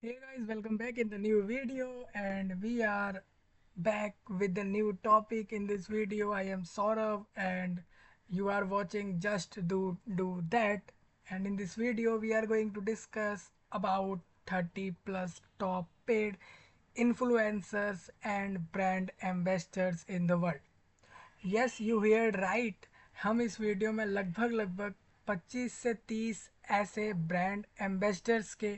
Hey guys, welcome back in the new video, and we are back with the new topic. In this video I am Saurav and you are watching Just Do That, and in this video we are going to discuss about 30 plus top paid influencers and brand ambassadors in the world. Yes you heard right. हम इस video में लगभग लगभग 25 से 30 ऐसे brand ambassadors के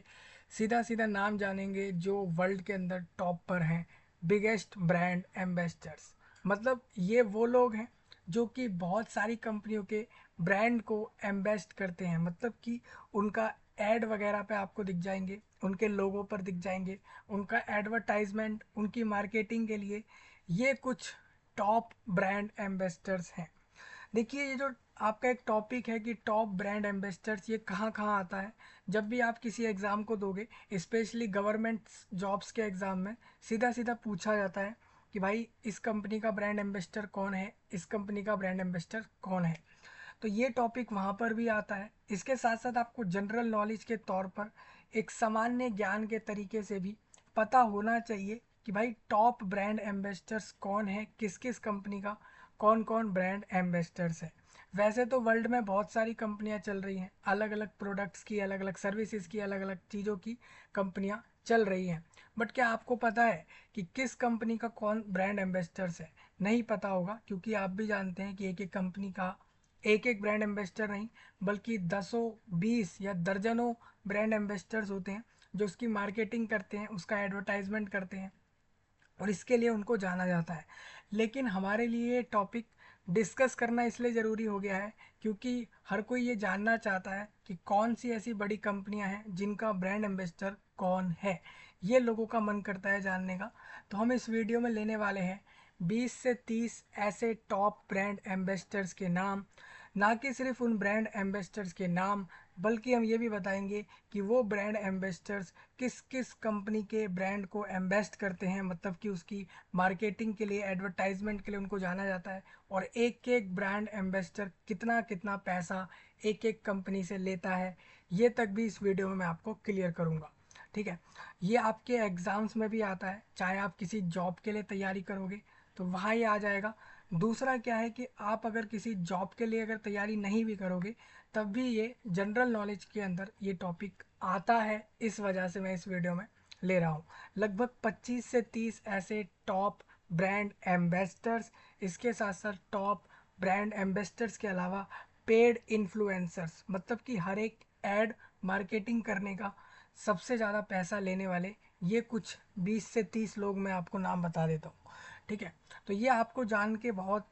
सीधा सीधा नाम जानेंगे जो वर्ल्ड के अंदर टॉप पर हैं। बिगेस्ट ब्रांड एम्बेसडर्स मतलब ये वो लोग हैं जो कि बहुत सारी कंपनियों के ब्रांड को एम्बेस्ड करते हैं, मतलब कि उनका एड वगैरह पे आपको दिख जाएंगे, उनके लोगों पर दिख जाएंगे, उनका एडवर्टाइजमेंट, उनकी मार्केटिंग के लिए ये कुछ टॉप ब्रांड एम्बेसडर्स हैं। देखिए, ये जो आपका एक टॉपिक है कि टॉप ब्रांड एम्बेसडर्स, ये कहाँ कहाँ आता है। जब भी आप किसी एग्ज़ाम को दोगे, स्पेशली गवर्नमेंट जॉब्स के एग्ज़ाम में सीधा सीधा पूछा जाता है कि भाई इस कंपनी का ब्रांड एम्बेसडर कौन है, इस कंपनी का ब्रांड एम्बेसडर कौन है। तो ये टॉपिक वहाँ पर भी आता है। इसके साथ साथ आपको जनरल नॉलेज के तौर पर एक सामान्य ज्ञान के तरीके से भी पता होना चाहिए कि भाई टॉप ब्रांड एम्बेसडर्स कौन है, किस किस कंपनी का कौन कौन ब्रांड एम्बेसडर्स है। वैसे तो वर्ल्ड में बहुत सारी कंपनियां चल रही हैं, अलग अलग प्रोडक्ट्स की, अलग अलग सर्विसेज की, अलग अलग चीज़ों की कंपनियां चल रही हैं। बट क्या आपको पता है कि किस कंपनी का कौन ब्रांड एम्बेसडर्स है? नहीं पता होगा, क्योंकि आप भी जानते हैं कि एक एक कंपनी का एक एक ब्रांड एम्बेसडर नहीं बल्कि दसों, 20 या दर्जनों ब्रांड एम्बेसडर्स होते हैं जो उसकी मार्केटिंग करते हैं, उसका एडवर्टाइजमेंट करते हैं और इसके लिए उनको जाना जाता है। लेकिन हमारे लिए ये टॉपिक डिस्कस करना इसलिए ज़रूरी हो गया है क्योंकि हर कोई ये जानना चाहता है कि कौन सी ऐसी बड़ी कंपनियां हैं जिनका ब्रांड एम्बेसडर कौन है। ये लोगों का मन करता है जानने का। तो हम इस वीडियो में लेने वाले हैं 20 से 30 ऐसे टॉप ब्रांड एम्बेसडर्स के नाम। ना कि सिर्फ उन ब्रांड एम्बेसडर्स के नाम, बल्कि हम ये भी बताएंगे कि वो ब्रांड एम्बेसडर्स किस किस कंपनी के ब्रांड को एम्बेस्ट करते हैं, मतलब कि उसकी मार्केटिंग के लिए, एडवर्टाइजमेंट के लिए उनको जाना जाता है। और एक एक ब्रांड एम्बेसडर कितना कितना पैसा एक एक कंपनी से लेता है, ये तक भी इस वीडियो में मैं आपको क्लियर करूँगा। ठीक है, ये आपके एग्ज़ाम्स में भी आता है, चाहे आप किसी जॉब के लिए तैयारी करोगे तो वहाँ ये आ जाएगा। दूसरा क्या है कि आप अगर किसी जॉब के लिए अगर तैयारी नहीं भी करोगे तब भी ये जनरल नॉलेज के अंदर ये टॉपिक आता है। इस वजह से मैं इस वीडियो में ले रहा हूँ लगभग 25 से 30 ऐसे टॉप ब्रांड एम्बेसडर्स। इसके साथ साथ टॉप ब्रांड एम्बेसडर्स के अलावा पेड इन्फ्लुएंसर्स, मतलब कि हर एक एड मार्केटिंग करने का सबसे ज़्यादा पैसा लेने वाले ये कुछ 20 से 30 लोग मैं आपको नाम बता देता हूँ। ठीक है, तो ये आपको जान के बहुत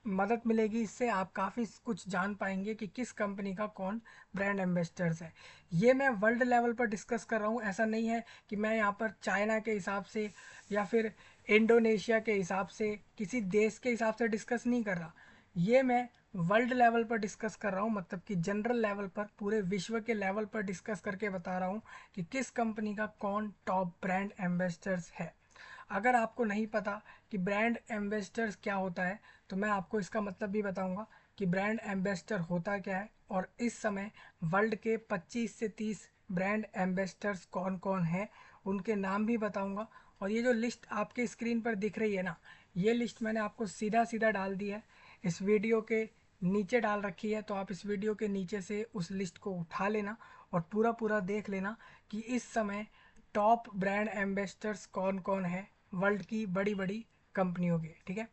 मदद मिलेगी। इससे आप काफ़ी कुछ जान पाएंगे कि किस कंपनी का कौन ब्रांड एम्बेसडर्स है। ये मैं वर्ल्ड लेवल पर डिस्कस कर रहा हूँ, ऐसा नहीं है कि मैं यहाँ पर चाइना के हिसाब से या फिर इंडोनेशिया के हिसाब से, किसी देश के हिसाब से डिस्कस नहीं कर रहा। ये मैं वर्ल्ड लेवल पर डिस्कस कर रहा हूँ, मतलब कि जनरल लेवल पर, पूरे विश्व के लेवल पर डिस्कस करके बता रहा हूँ कि किस कंपनी का कौन टॉप ब्रांड एम्बेसडर्स है। अगर आपको नहीं पता कि ब्रांड एम्बेसडर्स क्या होता है तो मैं आपको इसका मतलब भी बताऊंगा कि ब्रांड एम्बेसडर होता क्या है, और इस समय वर्ल्ड के 25 से 30 ब्रांड एम्बेसडर्स कौन कौन हैं उनके नाम भी बताऊंगा। और ये जो लिस्ट आपके स्क्रीन पर दिख रही है ना, ये लिस्ट मैंने आपको सीधा सीधा डाल दी है, इस वीडियो के नीचे डाल रखी है। तो आप इस वीडियो के नीचे से उस लिस्ट को उठा लेना और पूरा पूरा देख लेना कि इस समय टॉप ब्रांड एम्बेसडर्स कौन कौन है वर्ल्ड की बड़ी बड़ी कंपनियों के। ठीक है,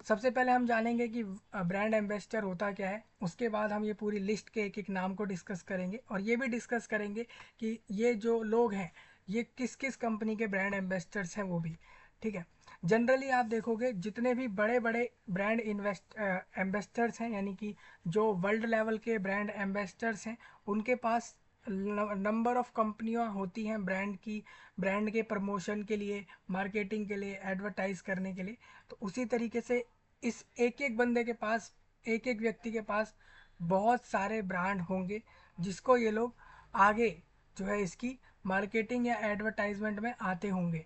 सबसे पहले हम जानेंगे कि ब्रांड एम्बेसडर होता क्या है, उसके बाद हम ये पूरी लिस्ट के एक एक नाम को डिस्कस करेंगे और ये भी डिस्कस करेंगे कि ये जो लोग हैं ये किस किस कंपनी के ब्रांड एम्बेसडर्स हैं वो भी। ठीक है, जनरली आप देखोगे जितने भी बड़े बड़े ब्रांड एम्बेसडर्स हैं, यानी कि जो वर्ल्ड लेवल के ब्रांड एम्बेसडर्स हैं, उनके पास नंबर ऑफ कंपनियां होती हैं ब्रांड की, ब्रांड के प्रमोशन के लिए, मार्केटिंग के लिए, एडवर्टाइज करने के लिए। तो उसी तरीके से इस एक एक बंदे के पास, एक एक व्यक्ति के पास बहुत सारे ब्रांड होंगे जिसको ये लोग आगे जो है इसकी मार्केटिंग या एडवर्टाइजमेंट में आते होंगे।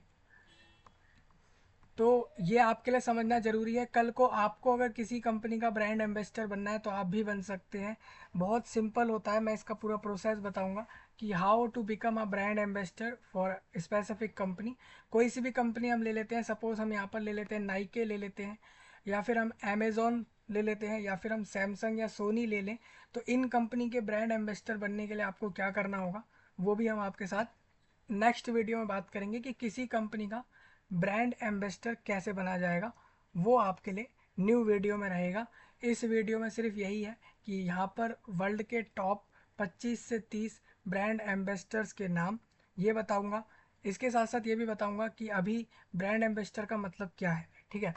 तो ये आपके लिए समझना ज़रूरी है। कल को आपको अगर किसी कंपनी का ब्रांड एम्बेसडर बनना है तो आप भी बन सकते हैं। बहुत सिंपल होता है, मैं इसका पूरा प्रोसेस बताऊंगा कि how to become a brand ambassador for specific company. कोई सी भी कंपनी हम ले लेते हैं, सपोज हम यहाँ पर ले लेते हैं नाइके ले लेते हैं, या फिर हम अमेज़ोन ले लेते हैं, या फिर हम सैमसंग या सोनी ले लें। तो इन कंपनी के ब्रांड एम्बेसडर बनने के लिए आपको क्या करना होगा, वो भी हम आपके साथ नेक्स्ट वीडियो में बात करेंगे कि किसी कंपनी का ब्रांड एम्बेसडर कैसे बना जाएगा। वो आपके लिए न्यू वीडियो में रहेगा। इस वीडियो में सिर्फ यही है कि यहाँ पर वर्ल्ड के टॉप 25 से 30 ब्रांड एम्बेसडर्स के नाम ये बताऊंगा। इसके साथ साथ ये भी बताऊंगा कि अभी ब्रांड एम्बेसडर का मतलब क्या है। ठीक है,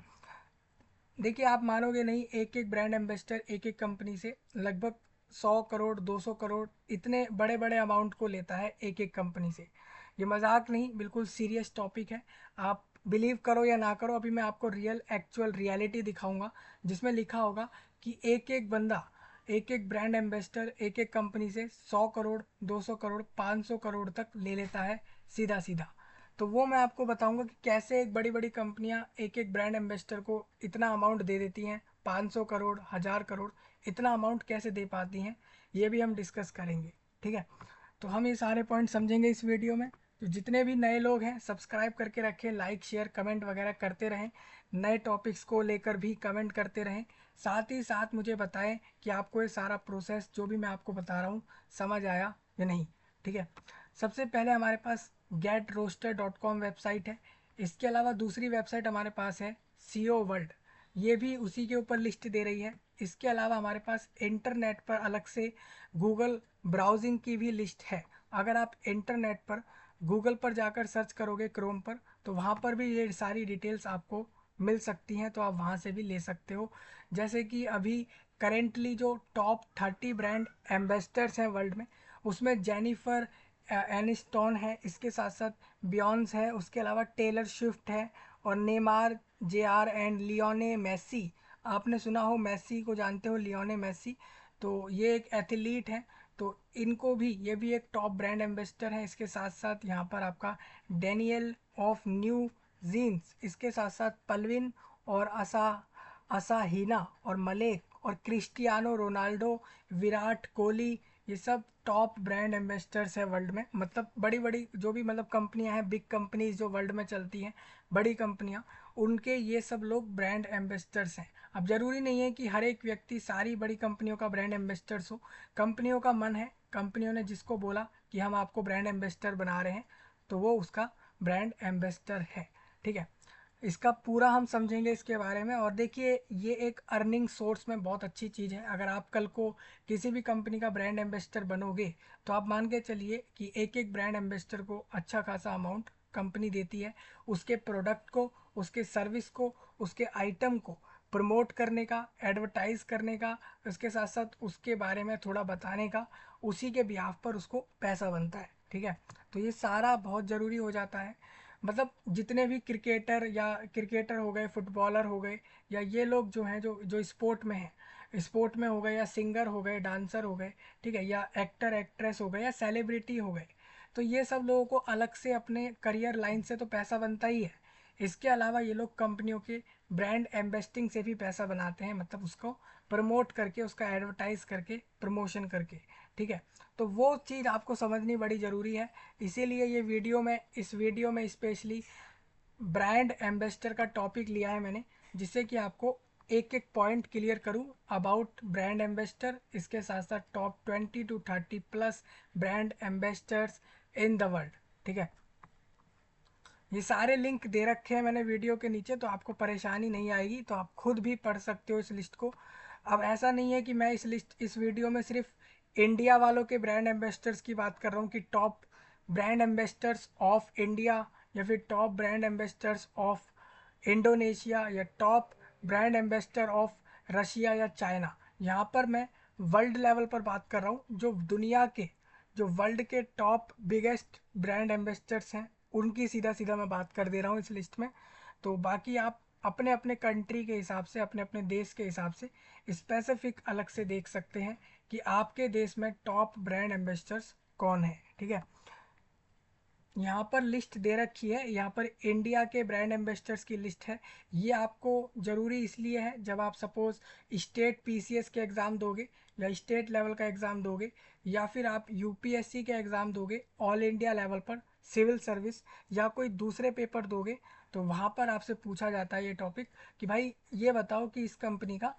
देखिए आप मानोगे नहीं, एक एक ब्रांड एम्बेसडर एक एक कंपनी से लगभग 100 करोड़ 200 करोड़ इतने बड़े बड़े अमाउंट को लेता है एक एक कंपनी से। ये मजाक नहीं, बिल्कुल सीरियस टॉपिक है। आप बिलीव करो या ना करो, अभी मैं आपको रियल एक्चुअल रियलिटी दिखाऊंगा जिसमें लिखा होगा कि एक एक बंदा, एक एक ब्रांड एम्बेसडर एक एक कंपनी से 100 करोड़ 200 करोड़ 500 करोड़ तक ले लेता है सीधा सीधा। तो वो मैं आपको बताऊंगा कि कैसे एक बड़ी बड़ी कंपनियां एक एक ब्रांड एम्बेसडर को इतना अमाउंट दे देती हैं, 500 करोड़ 1000 करोड़ इतना अमाउंट कैसे दे पाती हैं, ये भी हम डिस्कस करेंगे। ठीक है, तो हम ये सारे पॉइंट समझेंगे इस वीडियो में। तो जितने भी नए लोग हैं सब्सक्राइब करके रखें, लाइक शेयर कमेंट वगैरह करते रहें, नए टॉपिक्स को लेकर भी कमेंट करते रहें। साथ ही साथ मुझे बताएं कि आपको ये सारा प्रोसेस जो भी मैं आपको बता रहा हूँ समझ आया या नहीं। ठीक है, सबसे पहले हमारे पास GetRoaster.com वेबसाइट है। इसके अलावा दूसरी वेबसाइट हमारे पास है CO वर्ल्ड, ये भी उसी के ऊपर लिस्ट दे रही है। इसके अलावा हमारे पास इंटरनेट पर अलग से गूगल ब्राउजिंग की भी लिस्ट है। अगर आप इंटरनेट पर गूगल पर जाकर सर्च करोगे क्रोम पर, तो वहाँ पर भी ये सारी डिटेल्स आपको मिल सकती हैं, तो आप वहाँ से भी ले सकते हो। जैसे कि अभी करेंटली जो टॉप 30 ब्रांड एम्बेसडर्स हैं वर्ल्ड में, उसमें जेनिफर एनिस्टोन है, इसके साथ साथ बियॉन्स है, उसके अलावा टेलर स्विफ्ट है, और Neymar JR and Lionel Messi. आपने सुना हो, मेसी को जानते हो, लियोने मेसी, तो ये एक एथलीट है। तो इनको भी, ये भी एक टॉप ब्रांड एम्बेसडर है। इसके साथ साथ यहाँ पर आपका डेनियल ऑफ न्यू जीन्स, इसके साथ साथ पलविन और असाहीना और मलेक और क्रिस्टियानो रोनाल्डो, विराट कोहली, ये सब टॉप ब्रांड एम्बेसडर्स है वर्ल्ड में। मतलब बड़ी बड़ी जो भी मतलब कंपनियां हैं, बिग कंपनीज जो वर्ल्ड में चलती हैं, बड़ी कंपनियां, उनके ये सब लोग ब्रांड एम्बेसडर्स हैं। अब जरूरी नहीं है कि हर एक व्यक्ति सारी बड़ी कंपनियों का ब्रांड एम्बेसडर्स हो। कंपनियों का मन है, कंपनियों ने जिसको बोला कि हम आपको ब्रांड एम्बेसडर बना रहे हैं, तो वो उसका ब्रांड एम्बेसडर है। ठीक है, इसका पूरा हम समझेंगे इसके बारे में। और देखिए, ये एक अर्निंग सोर्स में बहुत अच्छी चीज़ है। अगर आप कल को किसी भी कंपनी का ब्रांड एम्बेसडर बनोगे, तो आप मान के चलिए कि एक एक ब्रांड एम्बेसडर को अच्छा खासा अमाउंट कंपनी देती है, उसके प्रोडक्ट को, उसके सर्विस को, उसके आइटम को प्रमोट करने का, एडवर्टाइज करने का, उसके साथ साथ उसके बारे में थोड़ा बताने का, उसी के बिहाफ पर उसको पैसा बनता है। ठीक है, तो ये सारा बहुत ज़रूरी हो जाता है। मतलब जितने भी क्रिकेटर या क्रिकेटर हो गए, फुटबॉलर हो गए, या ये लोग जो हैं, जो जो स्पोर्ट में हैं, स्पोर्ट में हो गए, या सिंगर हो गए, डांसर हो गए, ठीक है, या एक्टर एक्ट्रेस हो गए, या सेलिब्रिटी हो गए, तो ये सब लोगों को अलग से अपने करियर लाइन से तो पैसा बनता ही है। इसके अलावा ये लोग कंपनियों के ब्रांड एम्बेस्टिंग से भी पैसा बनाते हैं, मतलब उसको प्रमोट करके, उसका एडवर्टाइज करके, प्रमोशन करके। ठीक है, तो वो चीज़ आपको समझनी बड़ी ज़रूरी है। इसीलिए ये वीडियो में, इस वीडियो में स्पेशली ब्रांड एम्बेसडर का टॉपिक लिया है मैंने, जिससे कि आपको एक एक पॉइंट क्लियर करूं अबाउट ब्रांड एम्बेसडर। इसके साथ साथ top 20 to 30+ brand ambassadors in the world. ठीक है, ये सारे लिंक दे रखे हैं मैंने वीडियो के नीचे, तो आपको परेशानी नहीं आएगी, तो आप खुद भी पढ़ सकते हो इस लिस्ट को। अब ऐसा नहीं है कि मैं इस वीडियो में सिर्फ इंडिया वालों के ब्रांड एम्बेसडर्स की बात कर रहा हूँ कि top brand ambassadors of India, या फिर top brand ambassadors of Indonesia, या top brand ambassador of Russia या चाइना। यहाँ पर मैं वर्ल्ड लेवल पर बात कर रहा हूँ, जो दुनिया के, जो वर्ल्ड के टॉप बिगेस्ट ब्रांड एम्बेसडर्स हैं, उनकी सीधा सीधा मैं बात कर दे रहा हूँ इस लिस्ट में। तो बाकी आप अपने अपने कंट्री के हिसाब से, अपने अपने देश के हिसाब से स्पेसिफिक अलग से देख सकते हैं कि आपके देश में टॉप ब्रांड एम्बेसडर्स कौन है। ठीक है, यहाँ पर लिस्ट दे रखी है, यहाँ पर इंडिया के ब्रांड एम्बेसडर्स की लिस्ट है। ये आपको ज़रूरी इसलिए है, जब आप सपोज़ स्टेट पीसीएस के एग्ज़ाम दोगे या स्टेट लेवल का एग्ज़ाम दोगे या फिर आप यूपीएससी के एग्ज़ाम दोगे ऑल इंडिया लेवल पर, सिविल सर्विस या कोई दूसरे पेपर दोगे, तो वहाँ पर आपसे पूछा जाता है ये टॉपिक कि भाई ये बताओ कि इस कंपनी का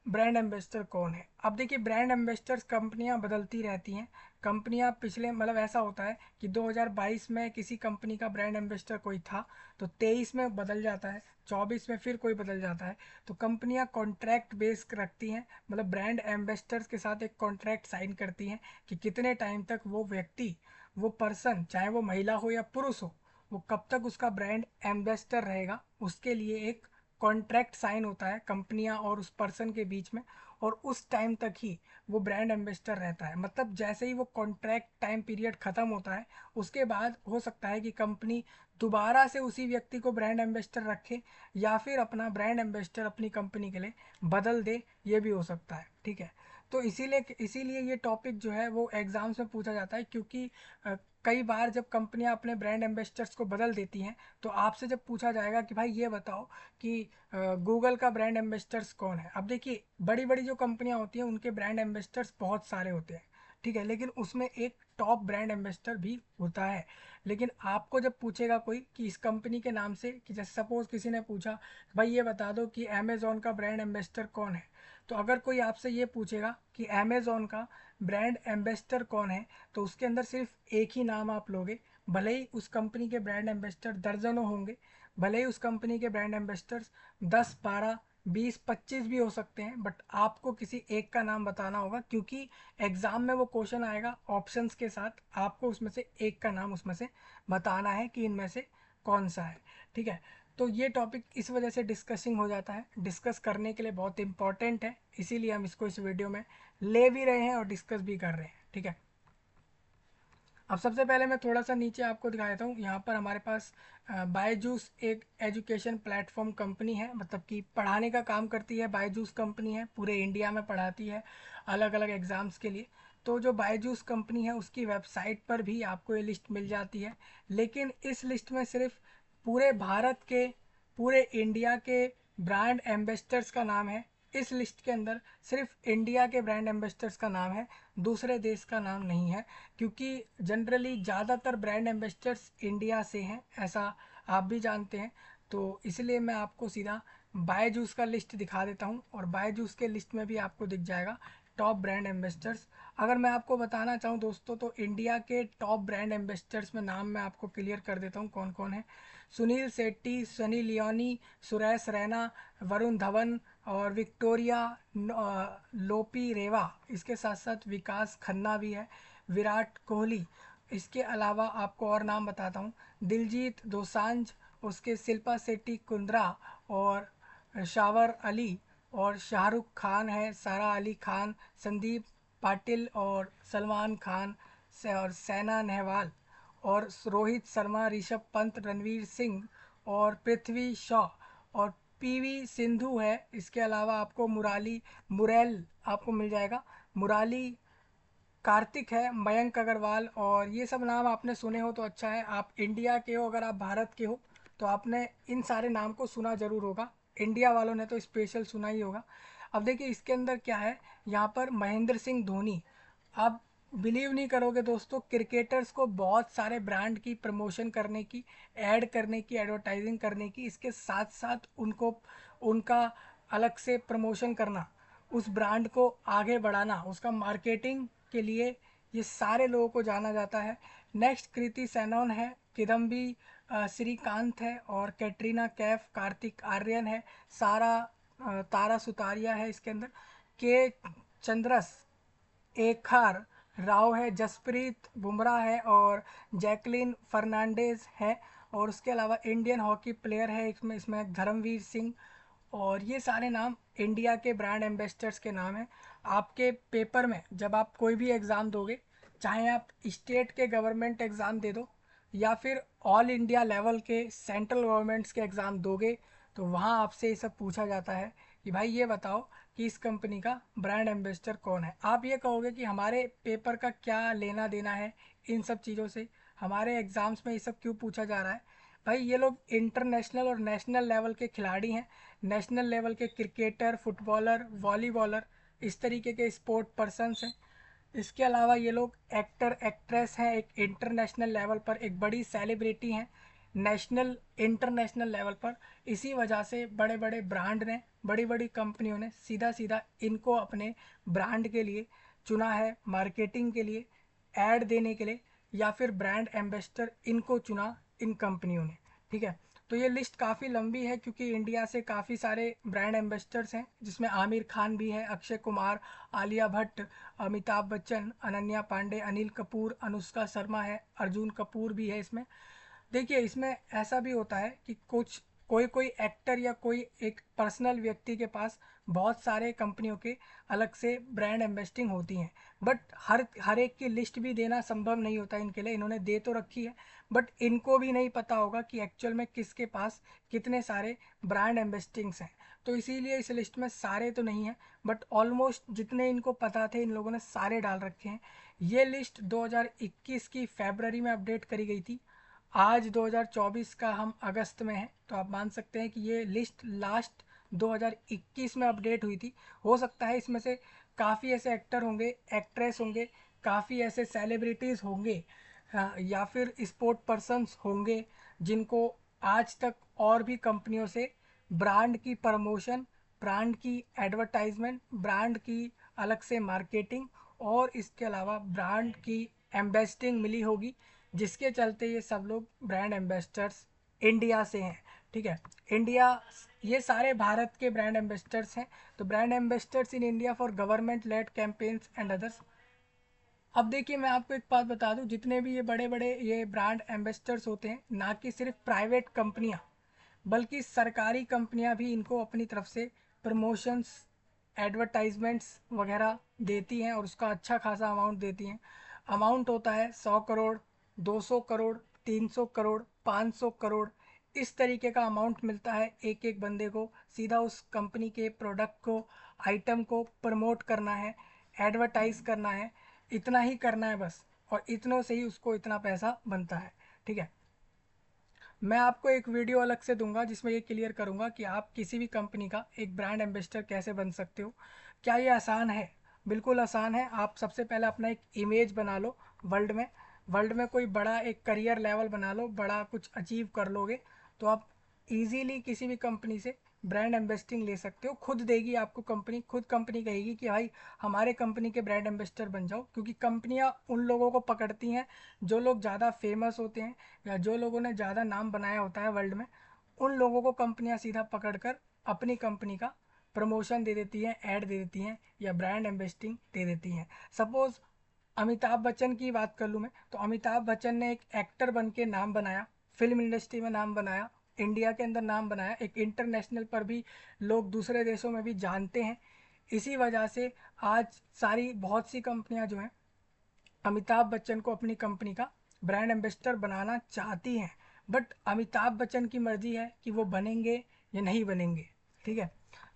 ब्रांड एम्बेसडर कौन है। अब देखिए ब्रांड एम्बेसडर्स कंपनियां बदलती रहती हैं। कंपनियां पिछले मतलब ऐसा होता है कि 2022 में किसी कंपनी का ब्रांड एम्बेसडर कोई था, तो 23 में बदल जाता है, 24 में फिर कोई बदल जाता है। तो कंपनियां कॉन्ट्रैक्ट बेस रखती हैं, मतलब ब्रांड एम्बेसडर्स के साथ एक कॉन्ट्रैक्ट साइन करती हैं कि कितने टाइम तक वो व्यक्ति, वो पर्सन, चाहे वो महिला हो या पुरुष हो, वो कब तक उसका ब्रांड एम्बेसडर रहेगा। उसके लिए एक कॉन्ट्रैक्ट साइन होता है कंपनियां और उस पर्सन के बीच में, और उस टाइम तक ही वो ब्रांड एम्बेसडर रहता है। मतलब जैसे ही वो कॉन्ट्रैक्ट टाइम पीरियड ख़त्म होता है, उसके बाद हो सकता है कि कंपनी दोबारा से उसी व्यक्ति को ब्रांड एम्बेसडर रखे या फिर अपना ब्रांड एम्बेसडर अपनी कंपनी के लिए बदल दे, ये भी हो सकता है। ठीक है, तो इसीलिए ये टॉपिक जो है वो एग्ज़ाम्स में पूछा जाता है, क्योंकि कई बार जब कंपनियां अपने ब्रांड एम्बेसडर्स को बदल देती हैं, तो आपसे जब पूछा जाएगा कि भाई ये बताओ कि गूगल का ब्रांड एम्बेसडर्स कौन है। अब देखिए बड़ी बड़ी जो कंपनियां होती हैं उनके ब्रांड एम्बेसडर्स बहुत सारे होते हैं, ठीक है, लेकिन उसमें एक टॉप ब्रांड एम्बेसडर भी होता है। लेकिन आपको जब पूछेगा कोई कि इस कंपनी के नाम से, कि जैसे सपोज किसी ने पूछा भाई ये बता दो कि अमेज़ॉन का ब्रांड एम्बेसडर कौन है, तो अगर कोई आपसे ये पूछेगा कि अमेज़ॉन का ब्रांड एम्बेसडर कौन है, तो उसके अंदर सिर्फ एक ही नाम आप लोगे। भले ही उस कंपनी के ब्रांड एम्बेसडर दर्जनों होंगे, भले ही उस कंपनी के ब्रांड एम्बेसडर्स 10, 12, 20, 25 भी हो सकते हैं, बट आपको किसी एक का नाम बताना होगा, क्योंकि एग्ज़ाम में वो क्वेश्चन आएगा ऑप्शंस के साथ, आपको उसमें से एक का नाम उसमें से बताना है कि इनमें से कौन सा है। ठीक है, तो ये टॉपिक इस वजह से डिस्कसिंग हो जाता है, डिस्कस करने के लिए बहुत इंपॉर्टेंट है, इसीलिए हम इसको इस वीडियो में ले भी रहे हैं और डिस्कस भी कर रहे हैं। ठीक है, अब सबसे पहले मैं थोड़ा सा नीचे आपको दिखा देता हूँ। यहाँ पर हमारे पास बायजूस एक एजुकेशन प्लेटफॉर्म कंपनी है, मतलब कि पढ़ाने का काम करती है। बायजूस कंपनी है, पूरे इंडिया में पढ़ाती है अलग अलग एग्ज़ाम्स के लिए। तो जो बायजूस कंपनी है उसकी वेबसाइट पर भी आपको ये लिस्ट मिल जाती है, लेकिन इस लिस्ट में सिर्फ पूरे भारत के, पूरे इंडिया के ब्रांड एम्बेसडर्स का नाम है। इस लिस्ट के अंदर सिर्फ इंडिया के ब्रांड एम्बेसडर्स का नाम है, दूसरे देश का नाम नहीं है, क्योंकि जनरली ज़्यादातर ब्रांड एम्बेसडर्स इंडिया से हैं, ऐसा आप भी जानते हैं। तो इसलिए मैं आपको सीधा बायजूस का लिस्ट दिखा देता हूँ, और बायजूस के लिस्ट में भी आपको दिख जाएगा टॉप ब्रांड एम्बेसडर्स। अगर मैं आपको बताना चाहूँ दोस्तों, तो इंडिया के टॉप ब्रांड एम्बेसडर्स में नाम मैं आपको क्लियर कर देता हूँ कौन कौन है। सुनील शेट्टी, सनी लियोनी, सुरेश रैना, वरुण धवन और विक्टोरिया लोपी रेवा, इसके साथ साथ विकास खन्ना भी है, विराट कोहली। इसके अलावा आपको और नाम बताता हूँ, दिलजीत दोसांझ, उसके शिल्पा शेट्टी कुंद्रा और शावर अली, और शाहरुख खान है, सारा अली खान, संदीप पाटिल और सलमान खान और सैना नेहवाल और रोहित शर्मा, ऋषभ पंत, रणवीर सिंह और पृथ्वी शॉ और पीवी सिंधु है। इसके अलावा आपको मुरैल आपको मिल जाएगा, मुराली, कार्तिक है, मयंक अग्रवाल। और ये सब नाम आपने सुने हो तो अच्छा है, आप इंडिया के हो, अगर आप भारत के हो तो आपने इन सारे नाम को सुना ज़रूर होगा, इंडिया वालों ने तो स्पेशल सुना ही होगा। अब देखिए इसके अंदर क्या है, यहाँ पर महेंद्र सिंह धोनी। आप बिलीव नहीं करोगे दोस्तों, क्रिकेटर्स को बहुत सारे ब्रांड की प्रमोशन करने की, ऐड करने की, एडवर्टाइजिंग करने की, इसके साथ साथ उनको उनका अलग से प्रमोशन करना, उस ब्रांड को आगे बढ़ाना, उसका मार्केटिंग के लिए ये सारे लोगों को जाना जाता है। नेक्स्ट कृति सेनन है, किदम्बी श्रीकांत है और कैटरीना कैफ, कार्तिक आर्यन है, सारा तारा सुतारिया है इसके अंदर, के चंद्रस एखार राव है, जसप्रीत बुमराह है और जैकलिन फर्नांडेज है। और उसके अलावा इंडियन हॉकी प्लेयर है इसमें धर्मवीर सिंह। और ये सारे नाम इंडिया के ब्रांड एम्बेसडर्स के नाम हैं। आपके पेपर में जब आप कोई भी एग्ज़ाम दोगे, चाहे आप स्टेट के गवर्नमेंट एग्ज़ाम दे दो या फिर ऑल इंडिया लेवल के सेंट्रल गवर्नमेंट्स के एग्ज़ाम दोगे, तो वहाँ आपसे ये सब पूछा जाता है कि भाई ये बताओ कि इस कंपनी का ब्रांड एम्बेसडर कौन है। आप ये कहोगे कि हमारे पेपर का क्या लेना देना है इन सब चीज़ों से, हमारे एग्ज़ाम्स में ये सब क्यों पूछा जा रहा है? भाई ये लोग इंटरनेशनल और नेशनल लेवल के खिलाड़ी हैं, नेशनल लेवल के क्रिकेटर, फुटबॉलर, वॉलीबॉलर, इस तरीके के स्पोर्ट पर्सन्स हैं। इसके अलावा ये लोग एक्टर एक्ट्रेस हैं, एक इंटरनेशनल लेवल पर एक बड़ी सेलिब्रिटी हैं, नेशनल इंटरनेशनल लेवल पर। इसी वजह से बड़े बड़े ब्रांड ने, बड़ी बड़ी कंपनियों ने सीधा सीधा इनको अपने ब्रांड के लिए चुना है, मार्केटिंग के लिए, ऐड देने के लिए, या फिर ब्रांड एम्बेसडर इनको चुना इन कंपनियों ने। ठीक है, तो ये लिस्ट काफ़ी लंबी है क्योंकि इंडिया से काफ़ी सारे ब्रांड एम्बेसडर्स हैं, जिसमें आमिर खान भी है, अक्षय कुमार, आलिया भट्ट, अमिताभ बच्चन, अनन्या पांडे, अनिल कपूर, अनुष्का शर्मा है, अर्जुन कपूर भी है इसमें। देखिए इसमें ऐसा भी होता है कि कुछ कोई कोई एक्टर या कोई एक पर्सनल व्यक्ति के पास बहुत सारे कंपनियों के अलग से ब्रांड एम्बेस्टिंग होती हैं, बट हर एक की लिस्ट भी देना संभव नहीं होता इनके लिए। इन्होंने दे तो रखी है, बट इनको भी नहीं पता होगा कि एक्चुअल में किसके पास कितने सारे ब्रांड एम्बेस्टिंग्स हैं। तो इसीलिए इस लिस्ट में सारे तो नहीं हैं, बट ऑलमोस्ट जितने इनको पता थे इन लोगों ने सारे डाल रखे हैं। ये लिस्ट 2021 की फरवरी में अपडेट करी गई थी। आज 2024 का हम अगस्त में हैं, तो आप मान सकते हैं कि ये लिस्ट लास्ट 2021 में अपडेट हुई थी। हो सकता है इसमें से काफ़ी ऐसे एक्टर होंगे, एक्ट्रेस होंगे, काफ़ी ऐसे सेलिब्रिटीज़ होंगे, या फिर स्पोर्ट पर्सन्स होंगे जिनको आज तक और भी कंपनियों से ब्रांड की प्रमोशन, ब्रांड की एडवर्टाइजमेंट, ब्रांड की अलग से मार्केटिंग और इसके अलावा ब्रांड की एम्बेसडिंग मिली होगी, जिसके चलते ये सब लोग ब्रांड एम्बेसडर्स इंडिया से हैं। ठीक है, इंडिया, ये सारे भारत के ब्रांड एम्बेसडर्स हैं। तो brand ambassadors in India for government led campaigns and others. अब देखिए मैं आपको एक बात बता दूं, जितने भी ये बड़े बड़े ये ब्रांड एम्बेसडर्स होते हैं, ना कि सिर्फ प्राइवेट कंपनियां, बल्कि सरकारी कंपनियां भी इनको अपनी तरफ से प्रमोशंस, एडवर्टाइजमेंट्स वगैरह देती हैं और उसका अच्छा खासा अमाउंट देती हैं। अमाउंट होता है 100 करोड़, 200 करोड़, 300 करोड़, 500 करोड़, इस तरीके का अमाउंट मिलता है एक एक बंदे को। सीधा उस कंपनी के प्रोडक्ट को, आइटम को प्रमोट करना है, एडवर्टाइज करना है, इतना ही करना है बस, और इतनों से ही उसको इतना पैसा बनता है। ठीक है, मैं आपको एक वीडियो अलग से दूंगा जिसमें ये क्लियर करूंगा कि आप किसी भी कंपनी का एक ब्रांड एम्बेसडर कैसे बन सकते हो। क्या ये आसान है? बिल्कुल आसान है। आप सबसे पहले अपना एक इमेज बना लो वर्ल्ड में, वर्ल्ड में कोई बड़ा एक करियर लेवल बना लो, बड़ा कुछ अचीव कर लोगे तो आप इजीली किसी भी कंपनी से ब्रांड एम्बेसडिंग ले सकते हो। खुद देगी आपको कंपनी, खुद कंपनी कहेगी कि भाई हमारे कंपनी के ब्रांड एम्बेसडर बन जाओ, क्योंकि कंपनियां उन लोगों को पकड़ती हैं जो लोग ज़्यादा फेमस होते हैं या जो लोगों ने ज़्यादा नाम बनाया होता है वर्ल्ड में। उन लोगों को कंपनियां सीधा पकड़कर अपनी कंपनी का प्रमोशन दे देती हैं, ऐड दे देती हैं या ब्रांड एम्बेसडिंग दे देती हैं। सपोज़ अमिताभ बच्चन की बात कर लूँ मैं, तो अमिताभ बच्चन ने एक एक्टर बन के नाम बनाया, फिल्म इंडस्ट्री में नाम बनाया, इंडिया के अंदर नाम बनाया, एक इंटरनेशनल पर भी लोग दूसरे देशों में भी जानते हैं। इसी वजह से आज सारी बहुत सी कंपनियां जो हैं अमिताभ बच्चन को अपनी कंपनी का ब्रांड एम्बेसडर बनाना चाहती हैं, बट अमिताभ बच्चन की मर्जी है कि वो बनेंगे या नहीं बनेंगे। ठीक है,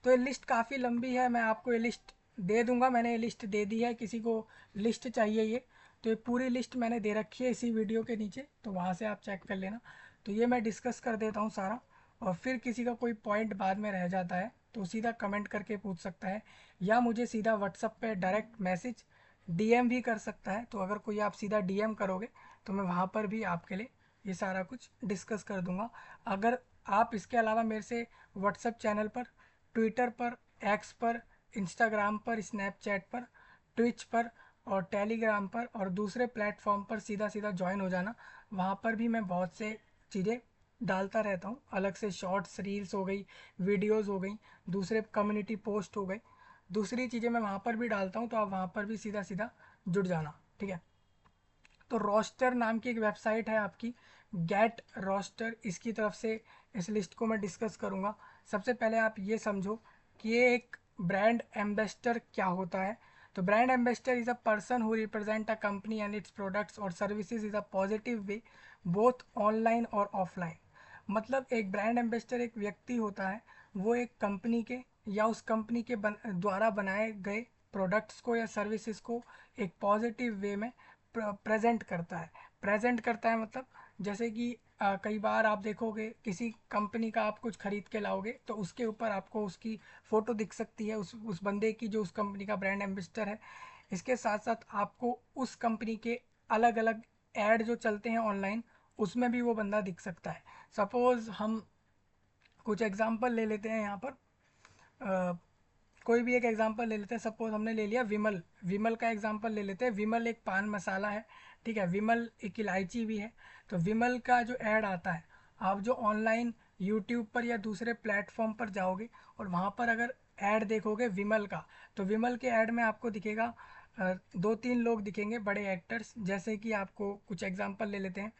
तो ये लिस्ट काफ़ी लंबी है, मैं आपको ये लिस्ट दे दूंगा, मैंने ये लिस्ट दे दी है। किसी को लिस्ट चाहिए ये, तो ये पूरी लिस्ट मैंने दे रखी है इसी वीडियो के नीचे, तो वहाँ से आप चेक कर लेना। तो ये मैं डिस्कस कर देता हूँ सारा, और फिर किसी का कोई पॉइंट बाद में रह जाता है तो सीधा कमेंट करके पूछ सकता है, या मुझे सीधा व्हाट्सअप पे डायरेक्ट मैसेज, डीएम भी कर सकता है। तो अगर कोई आप सीधा डीएम करोगे तो मैं वहाँ पर भी आपके लिए ये सारा कुछ डिस्कस कर दूंगा। अगर आप इसके अलावा मेरे से व्हाट्सएप चैनल पर, ट्विटर पर, एक्स पर, इंस्टाग्राम पर, स्नैपचैट पर, ट्विच पर और टेलीग्राम पर और दूसरे प्लेटफॉर्म पर सीधा सीधा ज्वाइन हो जाना। वहाँ पर भी मैं बहुत से चीज़ें डालता रहता हूँ, अलग से शॉर्ट्स, रील्स हो गई, वीडियोस हो गई, दूसरे कम्युनिटी पोस्ट हो गई, दूसरी चीज़ें मैं वहाँ पर भी डालता हूँ, तो आप वहाँ पर भी सीधा सीधा जुड़ जाना। ठीक है, तो रोस्टर नाम की एक वेबसाइट है आपकी, गेट रोस्टर, इसकी तरफ से इस लिस्ट को मैं डिस्कस करूँगा। सबसे पहले आप ये समझो कि ये एक ब्रांड एम्बेसडर क्या होता है। तो brand ambassador is a person who represent a company and its products और services is a positive way, both online और ऑफलाइन। मतलब एक ब्रांड एम्बेसडर एक व्यक्ति होता है, वो एक कंपनी के या उस कंपनी के द्वारा बनाए गए प्रोडक्ट्स को या सर्विसेज को एक पॉजिटिव वे में प्रेजेंट करता है। प्रेजेंट करता है मतलब जैसे कि कई बार आप देखोगे किसी कंपनी का आप कुछ खरीद के लाओगे तो उसके ऊपर आपको उसकी फ़ोटो दिख सकती है, उस बंदे की जो उस कंपनी का ब्रांड एम्बेसडर है। इसके साथ साथ आपको उस कंपनी के अलग अलग ऐड जो चलते हैं ऑनलाइन, उसमें भी वो बंदा दिख सकता है। सपोज़ हम कुछ एग्जांपल ले लेते हैं यहाँ पर। अ, कोई भी एक एग्जांपल ले लेते हैं। सपोज हमने ले लिया विमल, विमल का एग्जांपल ले लेते हैं। विमल एक पान मसाला है, ठीक है। विमल एक इलायची भी है। तो विमल का जो ऐड आता है, आप जो ऑनलाइन यूट्यूब पर या दूसरे प्लेटफॉर्म पर जाओगे और वहाँ पर अगर ऐड देखोगे विमल का, तो विमल के ऐड में आपको दिखेगा दो तीन लोग दिखेंगे बड़े एक्टर्स। जैसे कि आपको कुछ एग्जांपल ले लेते हैं,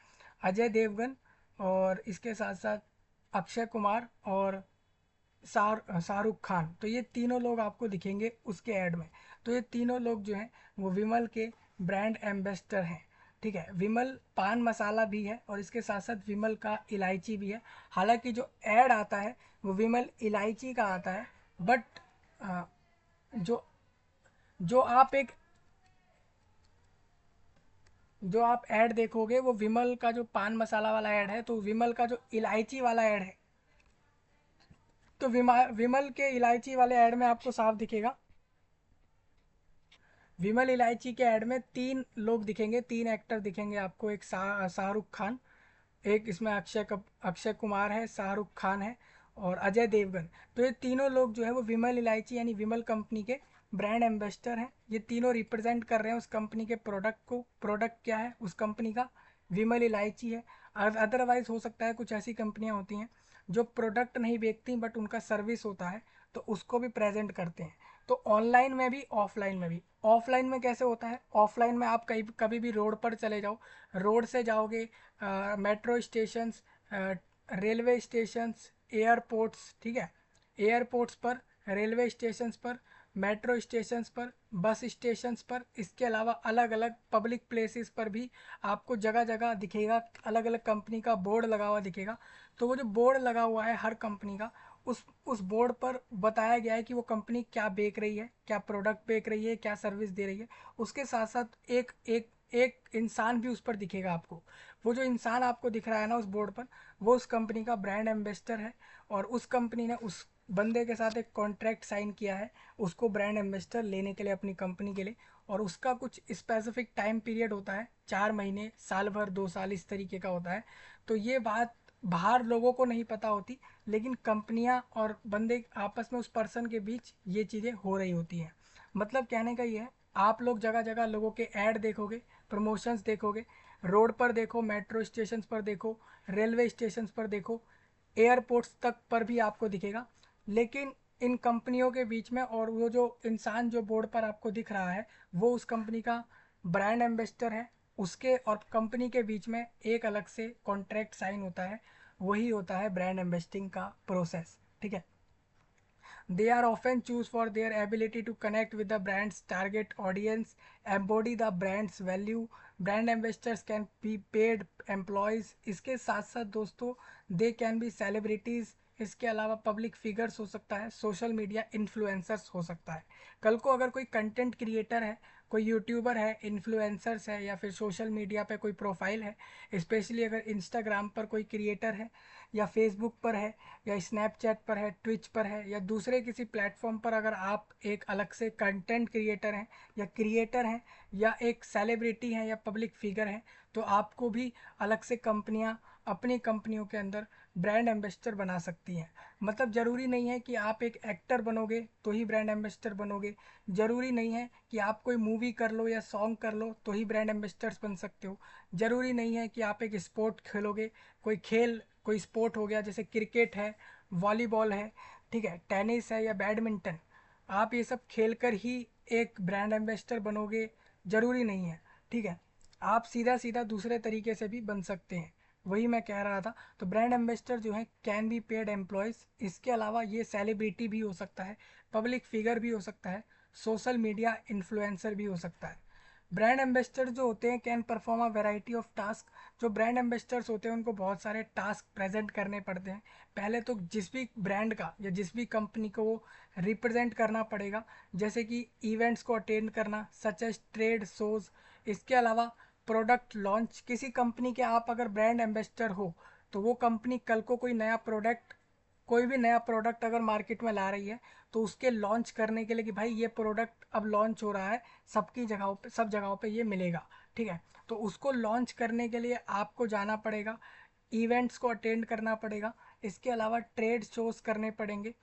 अजय देवगन, और इसके साथ साथ अक्षय कुमार और शाहरुख खान। तो ये तीनों लोग आपको दिखेंगे उसके ऐड में। तो ये तीनों लोग जो हैं वो विमल के ब्रांड एम्बेसडर हैं, ठीक है। विमल पान मसाला भी है और इसके साथ साथ विमल का इलायची भी है। हालांकि जो ऐड आता है वो विमल इलायची का आता है, बट जो जो आप एक जो आप ऐड देखोगे वो विमल का जो पान मसाला वाला ऐड है, तो विमल का जो इलायची वाला ऐड है, तो विमल के इलायची वाले ऐड में आपको साफ दिखेगा। विमल इलायची के ऐड में तीन लोग दिखेंगे, तीन एक्टर दिखेंगे आपको। एक शाहरुख खान, एक इसमें अक्षय कुमार है, शाहरुख खान है और अजय देवगन। तो ये तीनों लोग जो है वो विमल इलायची यानी विमल कंपनी के ब्रांड एम्बेसडर हैं। ये तीनों रिप्रेजेंट कर रहे हैं उस कंपनी के प्रोडक्ट को। प्रोडक्ट क्या है उस कंपनी का? विमल इलायची है। अदरवाइज हो सकता है कुछ ऐसी कंपनियां होती हैं जो प्रोडक्ट नहीं बेचती बट उनका सर्विस होता है, तो उसको भी प्रेजेंट करते हैं। तो ऑनलाइन में भी ऑफलाइन में भी। ऑफलाइन में कैसे होता है? ऑफलाइन में आप कहीं कभी भी रोड पर चले जाओ, रोड से जाओगे, metro stations, railway stations, airports, ठीक है। एयरपोर्ट्स पर, रेलवे स्टेशंस पर, मेट्रो स्टेशंस पर, बस स्टेशंस पर, इसके अलावा अलग अलग पब्लिक प्लेसेस पर भी आपको जगह जगह दिखेगा, अलग अलग कंपनी का बोर्ड लगा हुआ दिखेगा। तो वो जो बोर्ड लगा हुआ है हर कंपनी का, उस बोर्ड पर बताया गया है कि वो कंपनी क्या बेच रही है, क्या प्रोडक्ट बेच रही है, क्या सर्विस दे रही है। उसके साथ साथ एक एक एक इंसान भी उस पर दिखेगा आपको। वो जो इंसान आपको दिख रहा है ना उस बोर्ड पर, वो उस कंपनी का ब्रांड एम्बेसडर है। और उस कंपनी ने उस बंदे के साथ एक कॉन्ट्रैक्ट साइन किया है उसको ब्रांड एम्बेसडर लेने के लिए अपनी कंपनी के लिए। और उसका कुछ स्पेसिफिक टाइम पीरियड होता है, 4 महीने, साल भर, 2 साल, इस तरीके का होता है। तो ये बात बाहर लोगों को नहीं पता होती, लेकिन कंपनियां और बंदे आपस में, उस पर्सन के बीच ये चीज़ें हो रही होती हैं। मतलब कहने का ये है, आप लोग जगह जगह लोगों के ऐड देखोगे, प्रमोशंस देखोगे, रोड पर देखो, मेट्रो स्टेशन पर देखो, रेलवे स्टेशन पर देखो, एयरपोर्ट्स तक पर भी आपको दिखेगा। लेकिन इन कंपनियों के बीच में और वो जो इंसान जो बोर्ड पर आपको दिख रहा है, वो उस कंपनी का ब्रांड एम्बेसडर है। उसके और कंपनी के बीच में एक अलग से कॉन्ट्रैक्ट साइन होता है, वही होता है ब्रांड एम्बेसडिंग का प्रोसेस, ठीक है। They are often choose for their ability to connect with the brand's target audience, embody the brand's value. Brand ambassadors can be paid employees. इसके साथ साथ दोस्तों, they can be celebrities. इसके अलावा पब्लिक फिगर्स हो सकता है, सोशल मीडिया इन्फ्लुएंसर्स हो सकता है। कल को अगर कोई कंटेंट क्रिएटर है, कोई यूट्यूबर है, इन्फ्लुएंसर्स है, या फिर सोशल मीडिया पे कोई प्रोफाइल है, स्पेशली अगर इंस्टाग्राम पर कोई क्रिएटर है, या फेसबुक पर है, या स्नैपचैट पर है, ट्विच पर है, या दूसरे किसी प्लेटफॉर्म पर अगर आप एक अलग से कंटेंट क्रिएटर हैं, या क्रिएटर हैं, या एक सेलिब्रिटी हैं, या पब्लिक फिगर हैं, तो आपको भी अलग से कंपनियां अपनी कंपनियों के अंदर ब्रांड एम्बेसडर बना सकती हैं। मतलब ज़रूरी नहीं है कि आप एक एक्टर बनोगे तो ही ब्रांड एम्बेसडर बनोगे। ज़रूरी नहीं है कि आप कोई मूवी कर लो या सॉन्ग कर लो तो ही ब्रांड एम्बेसडर्स बन सकते हो। ज़रूरी नहीं है कि आप एक स्पोर्ट खेलोगे, कोई स्पोर्ट हो गया जैसे क्रिकेट है, वॉलीबॉल है, ठीक है, टेनिस है या बैडमिंटन, आप ये सब खेल कर ही एक ब्रांड एम्बेसडर बनोगे, ज़रूरी नहीं है, ठीक है। आप सीधा सीधा दूसरे तरीके से भी बन सकते हैं, वही मैं कह रहा था। तो ब्रांड एम्बेसडर जो है कैन बी पेड एम्प्लॉयज़। इसके अलावा ये सेलिब्रिटी भी हो सकता है, पब्लिक फिगर भी हो सकता है, सोशल मीडिया इन्फ्लुएंसर भी हो सकता है। ब्रांड एम्बेसडर जो होते हैं can perform a variety of task. जो ब्रांड एम्बेसडर्स होते हैं उनको बहुत सारे टास्क प्रेजेंट करने पड़ते हैं। पहले तो जिस भी ब्रांड का या जिस भी कंपनी को वो रिप्रेजेंट करना पड़ेगा, जैसे कि इवेंट्स को अटेंड करना, सच एज ट्रेड शोज। इसके अलावा प्रोडक्ट लॉन्च, किसी कंपनी के आप अगर ब्रांड एम्बेसडर हो तो वो कंपनी कल को कोई नया प्रोडक्ट, कोई भी नया प्रोडक्ट अगर मार्केट में ला रही है तो उसके लॉन्च करने के लिए कि भाई ये प्रोडक्ट अब लॉन्च हो रहा है, सबकी जगहों पे, सब जगहों पे ये मिलेगा, ठीक है। तो उसको लॉन्च करने के लिए आपको जाना पड़ेगा, इवेंट्स को अटेंड करना पड़ेगा, इसके अलावा ट्रेड शोज करने पड़ेंगे।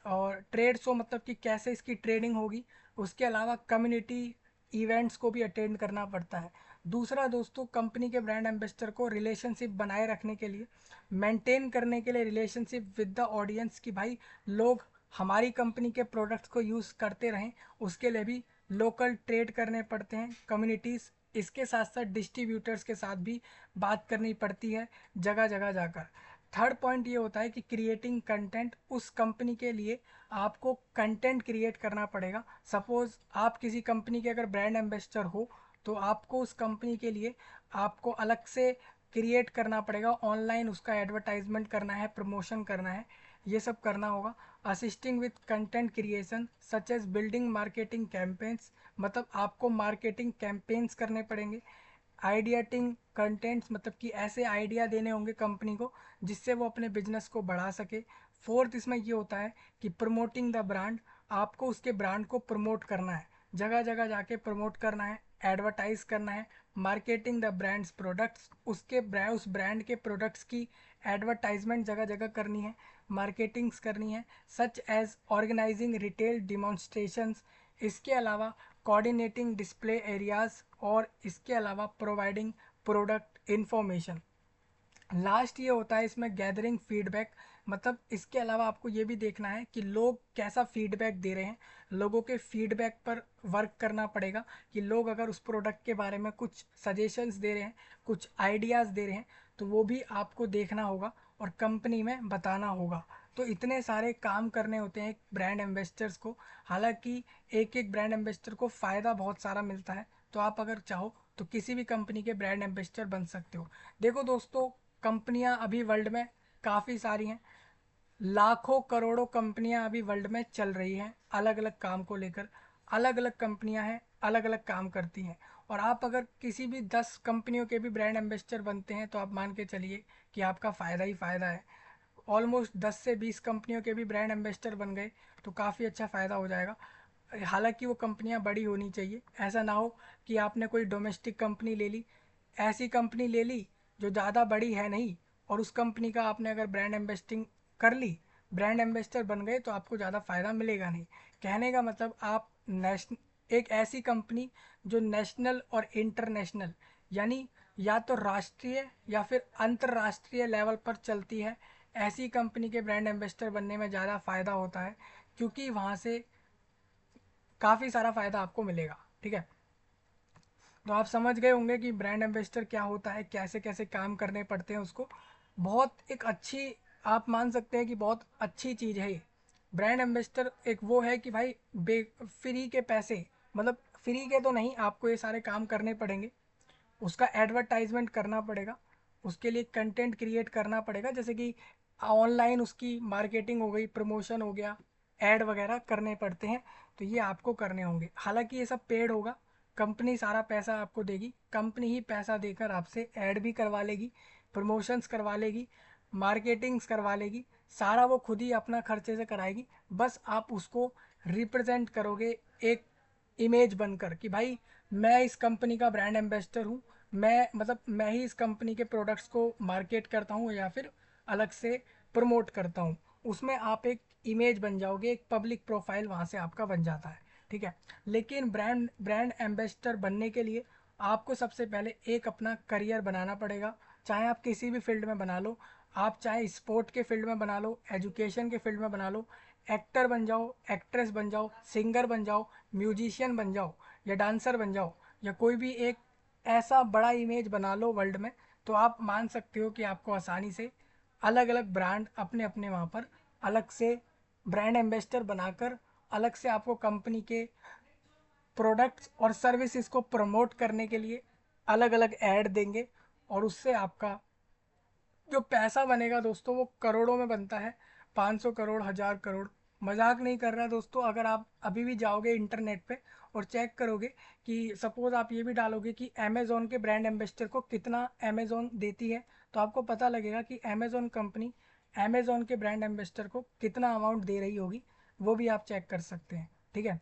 और ट्रेड शो मतलब कि कैसे इसकी ट्रेडिंग होगी, उसके अलावा कम्युनिटी इवेंट्स को भी अटेंड करना पड़ता है। दूसरा दोस्तों, कंपनी के ब्रांड एम्बेसडर को रिलेशनशिप बनाए रखने के लिए, मेंटेन करने के लिए रिलेशनशिप विद द ऑडियंस, कि भाई लोग हमारी कंपनी के प्रोडक्ट्स को यूज़ करते रहें, उसके लिए भी लोकल ट्रेड करने पड़ते हैं, कम्युनिटीज़, इसके साथ साथ डिस्ट्रीब्यूटर्स के साथ भी बात करनी पड़ती है जगह जगह जाकर। थर्ड पॉइंट ये होता है कि क्रिएटिंग कंटेंट, उस कंपनी के लिए आपको कंटेंट क्रिएट करना पड़ेगा। सपोज आप किसी कंपनी के अगर ब्रांड एम्बेसडर हो तो आपको उस कंपनी के लिए आपको अलग से क्रिएट करना पड़ेगा, ऑनलाइन उसका एडवर्टाइजमेंट करना है, प्रमोशन करना है, ये सब करना होगा। Assisting with content creation such as building marketing campaigns, मतलब आपको मार्केटिंग कैंपेन्स करने पड़ेंगे। आइडियाटिंग कंटेंट्स, मतलब कि ऐसे आइडिया देने होंगे कंपनी को जिससे वो अपने बिजनेस को बढ़ा सके। फोर्थ इसमें ये होता है कि प्रमोटिंग द ब्रांड, आपको उसके ब्रांड को प्रमोट करना है, जगह जगह जाके प्रमोट करना है, एडवर्टाइज करना है। मार्केटिंग द ब्रांड्स प्रोडक्ट्स, उस ब्रांड के प्रोडक्ट्स की एडवर्टाइजमेंट जगह जगह करनी है, मार्केटिंग्स करनी है, such as organising retail demonstrations, इसके अलावा कोऑर्डिनेटिंग डिस्प्ले एरियाज, और इसके अलावा प्रोवाइडिंग प्रोडक्ट इन्फॉर्मेशन। लास्ट ये होता है इसमें गैदरिंग फीडबैक, मतलब इसके अलावा आपको ये भी देखना है कि लोग कैसा फीडबैक दे रहे हैं, लोगों के फीडबैक पर वर्क करना पड़ेगा, कि लोग अगर उस प्रोडक्ट के बारे में कुछ सजेशंस दे रहे हैं, कुछ आइडियाज़ दे रहे हैं, तो वो भी आपको देखना होगा और कंपनी में बताना होगा। तो इतने सारे काम करने होते हैं एक ब्रांड एम्बेसडर्स को। हालांकि एक एक ब्रांड एम्बेसडर को फ़ायदा बहुत सारा मिलता है, तो आप अगर चाहो तो किसी भी कंपनी के ब्रांड एम्बेसडर बन सकते हो। देखो दोस्तों, कंपनियां अभी वर्ल्ड में काफ़ी सारी हैं, लाखों करोड़ों कंपनियां अभी वर्ल्ड में चल रही हैं, अलग अलग काम को लेकर। अलग अलग कंपनियां हैं, अलग अलग काम करती हैं। और आप अगर किसी भी 10 कंपनियों के भी ब्रांड एम्बेसडर बनते हैं तो आप मान के चलिए कि आपका फ़ायदा ही फ़ायदा है। ऑलमोस्ट 10 से 20 कंपनियों के भी ब्रांड एम्बेसडर बन गए तो काफ़ी अच्छा फ़ायदा हो जाएगा। हालांकि वो कंपनियां बड़ी होनी चाहिए, ऐसा ना हो कि आपने कोई डोमेस्टिक कंपनी ले ली, ऐसी कंपनी ले ली जो ज़्यादा बड़ी है नहीं, और उस कंपनी का आपने अगर ब्रांड एम्बेस्टिंग कर ली, ब्रांड एम्बेसडर बन गए, तो आपको ज़्यादा फ़ायदा मिलेगा नहीं। कहने का मतलब आप नेशन एक ऐसी कंपनी जो नेशनल और इंटरनेशनल, यानी या तो राष्ट्रीय या फिर अंतर्राष्ट्रीय लेवल पर चलती है, ऐसी कंपनी के ब्रांड एम्बेसडर बनने में ज़्यादा फ़ायदा होता है, क्योंकि वहाँ से काफ़ी सारा फ़ायदा आपको मिलेगा, ठीक है। तो आप समझ गए होंगे कि ब्रांड एम्बेसडर क्या होता है, कैसे कैसे काम करने पड़ते हैं उसको। बहुत एक अच्छी, आप मान सकते हैं कि बहुत अच्छी चीज़ है ये। ब्रांड एम्बेसडर एक वो है कि भाई बे फ्री के पैसे, मतलब फ्री के तो नहीं, आपको ये सारे काम करने पड़ेंगे, उसका एडवर्टाइजमेंट करना पड़ेगा, उसके लिए कंटेंट क्रिएट करना पड़ेगा, जैसे कि ऑनलाइन उसकी मार्केटिंग हो गई, प्रमोशन हो गया, ऐड वगैरह करने पड़ते हैं, तो ये आपको करने होंगे। हालांकि ये सब पेड होगा, कंपनी सारा पैसा आपको देगी, कंपनी ही पैसा देकर आपसे ऐड भी करवा लेगी, प्रमोशंस करवा लेगी, मार्केटिंग्स करवा लेगी, सारा वो खुद ही अपना खर्चे से कराएगी। बस आप उसको रिप्रेजेंट करोगे एक इमेज बनकर, कि भाई मैं इस कंपनी का ब्रांड एम्बेसडर हूँ, मैं मतलब मैं ही इस कंपनी के प्रोडक्ट्स को मार्केट करता हूँ या फिर अलग से प्रमोट करता हूँ। उसमें आप एक इमेज बन जाओगे, एक पब्लिक प्रोफाइल वहाँ से आपका बन जाता है, ठीक है। लेकिन ब्रांड एम्बेसडर बनने के लिए आपको सबसे पहले एक अपना करियर बनाना पड़ेगा, चाहे आप किसी भी फील्ड में बना लो, आप चाहे स्पोर्ट के फील्ड में बना लो, एजुकेशन के फील्ड में बना लो, एक्टर बन जाओ, एक्ट्रेस बन जाओ, सिंगर बन जाओ, म्यूजिशियन बन जाओ, या डांसर बन जाओ, या कोई भी एक ऐसा बड़ा इमेज बना लो वर्ल्ड में, तो आप मान सकते हो कि आपको आसानी से अलग अलग ब्रांड अपने अपने वहाँ पर अलग से ब्रांड एम्बेसडर बनाकर, अलग से आपको कंपनी के प्रोडक्ट्स और सर्विसेज को प्रमोट करने के लिए अलग अलग ऐड देंगे, और उससे आपका जो पैसा बनेगा दोस्तों वो करोड़ों में बनता है, 500 करोड़, 1000 करोड़, मजाक नहीं कर रहा दोस्तों। अगर आप अभी भी जाओगे इंटरनेट पे और चेक करोगे कि सपोज आप ये भी डालोगे कि अमेज़ोन के ब्रांड एम्बेसडर को कितना अमेज़ोन देती है, तो आपको पता लगेगा कि अमेज़ोन कंपनी अमेज़ोन के ब्रांड एम्बेसडर को कितना अमाउंट दे रही होगी, वो भी आप चेक कर सकते हैं। ठीक है,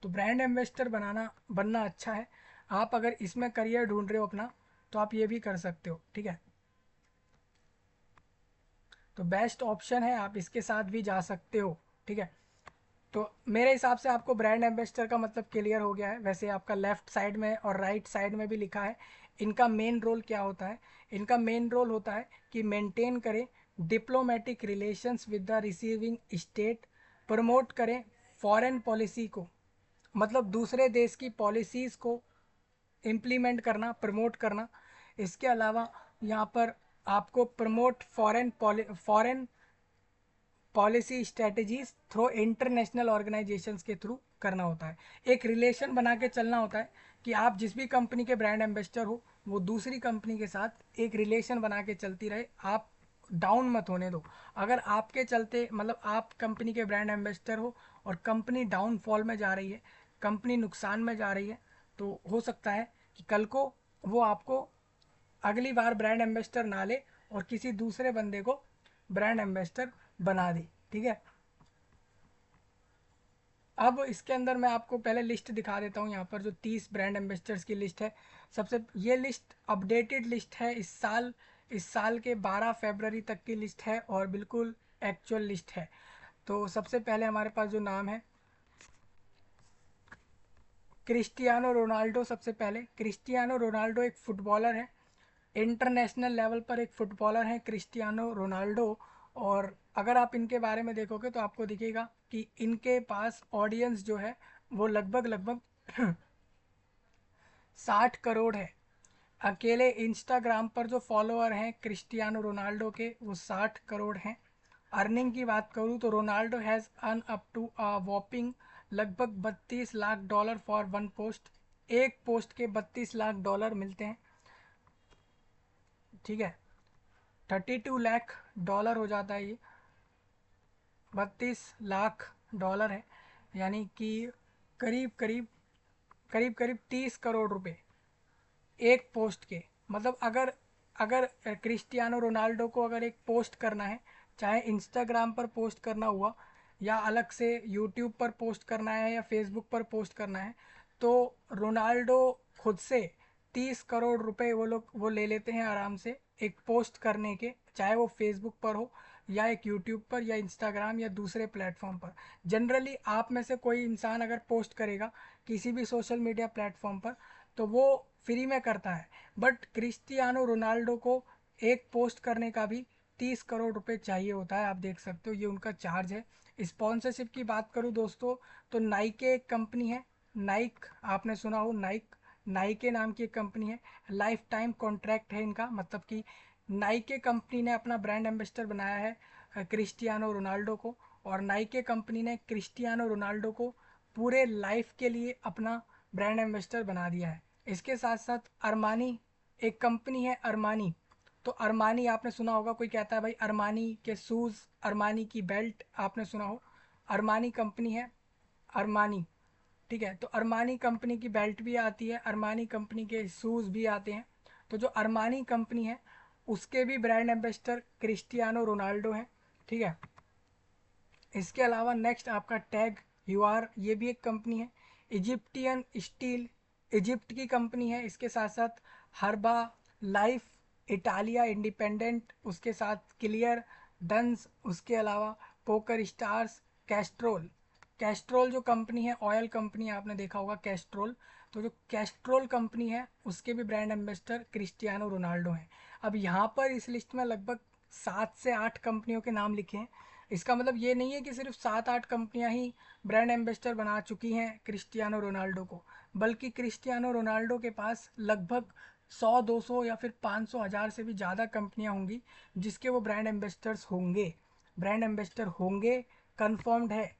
तो ब्रांड एम्बेसडर बनना अच्छा है। आप अगर इसमें करियर ढूंढ रहे हो अपना, तो आप ये भी कर सकते हो। ठीक है, तो बेस्ट ऑप्शन है, आप इसके साथ भी जा सकते हो। ठीक है, तो मेरे हिसाब से आपको ब्रांड एम्बेसडर का मतलब क्लियर हो गया है। वैसे आपका लेफ्ट साइड में और राइट साइड में भी लिखा है इनका मेन रोल क्या होता है। इनका मेन रोल होता है कि मेंटेन करें diplomatic relations with the receiving state, promote करें फॉरेन पॉलिसी को, मतलब दूसरे देश की पॉलिसीज़ को इम्प्लीमेंट करना, प्रमोट करना। इसके अलावा यहाँ पर आपको promote foreign policy strategies through international organisations के थ्रू करना होता है। एक रिलेशन बना के चलना होता है कि आप जिस भी कंपनी के ब्रांड एम्बेसडर हो, वो दूसरी कंपनी के साथ एक रिलेशन बना के चलती रहे, आप डाउन मत होने दो। अगर आपके चलते मतलब आप कंपनी के ब्रांड एम्बेसडर हो और कंपनी डाउनफॉल में जा रही है, कंपनी नुकसान में जा रही है, तो हो सकता है कि कल को वो आपको अगली बार ब्रांड एम्बेसडर ना ले और किसी दूसरे बंदे को ब्रांड एम्बेसडर बना दी। ठीक है, अब इसके अंदर मैं आपको पहले लिस्ट दिखा देता हूँ। यहाँ पर जो 30 ब्रांड एम्बेसडर्स की लिस्ट है, सबसे ये लिस्ट अपडेटेड लिस्ट है, इस साल के 12 फरवरी तक की लिस्ट है और बिल्कुल एक्चुअल लिस्ट है। तो सबसे पहले हमारे पास जो नाम है क्रिस्टियानो रोनाल्डो। सबसे पहले क्रिस्टियानो रोनाल्डो एक फ़ुटबॉलर है, इंटरनेशनल लेवल पर एक फ़ुटबॉलर है क्रिस्टियानो रोनाल्डो। और अगर आप इनके बारे में देखोगे तो आपको दिखेगा कि इनके पास ऑडियंस जो है वो लगभग लगभग 60 करोड़ है। अकेले इंस्टाग्राम पर जो फॉलोअर हैं क्रिस्टियानो रोनाल्डो के वो 60 करोड़ हैं। अर्निंग की बात करूँ तो Ronaldo has earn up to a whopping लगभग $32 लाख फॉर वन पोस्ट। एक पोस्ट के $32 लाख मिलते हैं। ठीक है, $32 लाख हो जाता है, ये $32 लाख है, यानी कि करीब करीब करीब करीब 30 करोड़ रुपए एक पोस्ट के। मतलब अगर अगर क्रिस्टियानो रोनाल्डो को अगर एक पोस्ट करना है, चाहे इंस्टाग्राम पर पोस्ट करना हुआ या अलग से यूट्यूब पर पोस्ट करना है या फेसबुक पर पोस्ट करना है, तो रोनाल्डो खुद से 30 करोड़ रुपए वो ले लेते हैं आराम से एक पोस्ट करने के, चाहे वो फेसबुक पर हो या एक यूट्यूब पर या इंस्टाग्राम या दूसरे प्लेटफॉर्म पर। जनरली आप में से कोई इंसान अगर पोस्ट करेगा किसी भी सोशल मीडिया प्लेटफॉर्म पर, तो वो फ्री में करता है। बट क्रिस्टियानो रोनाल्डो को एक पोस्ट करने का भी 30 करोड़ रुपए चाहिए होता है। आप देख सकते हो ये उनका चार्ज है। स्पॉन्सरशिप की बात करूँ दोस्तों, तो नाइके एक कंपनी है, नाइक आपने सुना हो, नाइके नाम की एक कंपनी है। लाइफ टाइम कॉन्ट्रैक्ट है इनका, मतलब कि नाइके कंपनी ने अपना ब्रांड एम्बेसडर बनाया है क्रिस्टियानो रोनाल्डो को, और नाइके कंपनी ने क्रिस्टियानो रोनाल्डो को पूरे लाइफ के लिए अपना ब्रांड एम्बेसडर बना दिया है। इसके साथ साथ अरमानी एक कंपनी है, अरमानी। तो अरमानी आपने सुना होगा, कोई कहता है भाई अरमानी के शूज़, अरमानी की बेल्ट आपने सुना हो, अरमानी कंपनी है, अरमानी। ठीक है, तो अरमानी कंपनी की बेल्ट भी आती है, अरमानी कंपनी के शूज़ भी आते हैं। तो जो अरमानी कंपनी है उसके भी ब्रांड एम्बेसडर क्रिस्टियानो रोनाल्डो हैं। ठीक है, इसके अलावा नेक्स्ट आपका टैग यूआर, ये भी एक कंपनी है। इजिप्टियन स्टील, इजिप्ट की कंपनी है। इसके साथ साथ हर्बा लाइफ, इटालिया इंडिपेंडेंट, उसके साथ क्लियर डंस, उसके अलावा पोकर स्टार्स, कैस्ट्रोल। कैस्ट्रोल जो कंपनी है, ऑयल कंपनी, आपने देखा होगा कैस्ट्रोल। तो जो कैस्ट्रोल कंपनी है उसके भी ब्रांड एम्बेसडर क्रिस्टियानो रोनाल्डो हैं। अब यहाँ पर इस लिस्ट में लगभग 7 से 8 कंपनियों के नाम लिखे हैं। इसका मतलब ये नहीं है कि सिर्फ 7-8 कंपनियां ही ब्रांड एम्बेसडर बना चुकी हैं क्रिस्टियानो रोनाल्डो को, बल्कि क्रिस्टियानो रोनाल्डो के पास लगभग 100-200 या फिर 500-1000 से भी ज़्यादा कंपनियां होंगी जिसके वो ब्रांड एम्बेसडर्स होंगे, ब्रांड एम्बेसडर होंगे, कन्फर्म्ड है।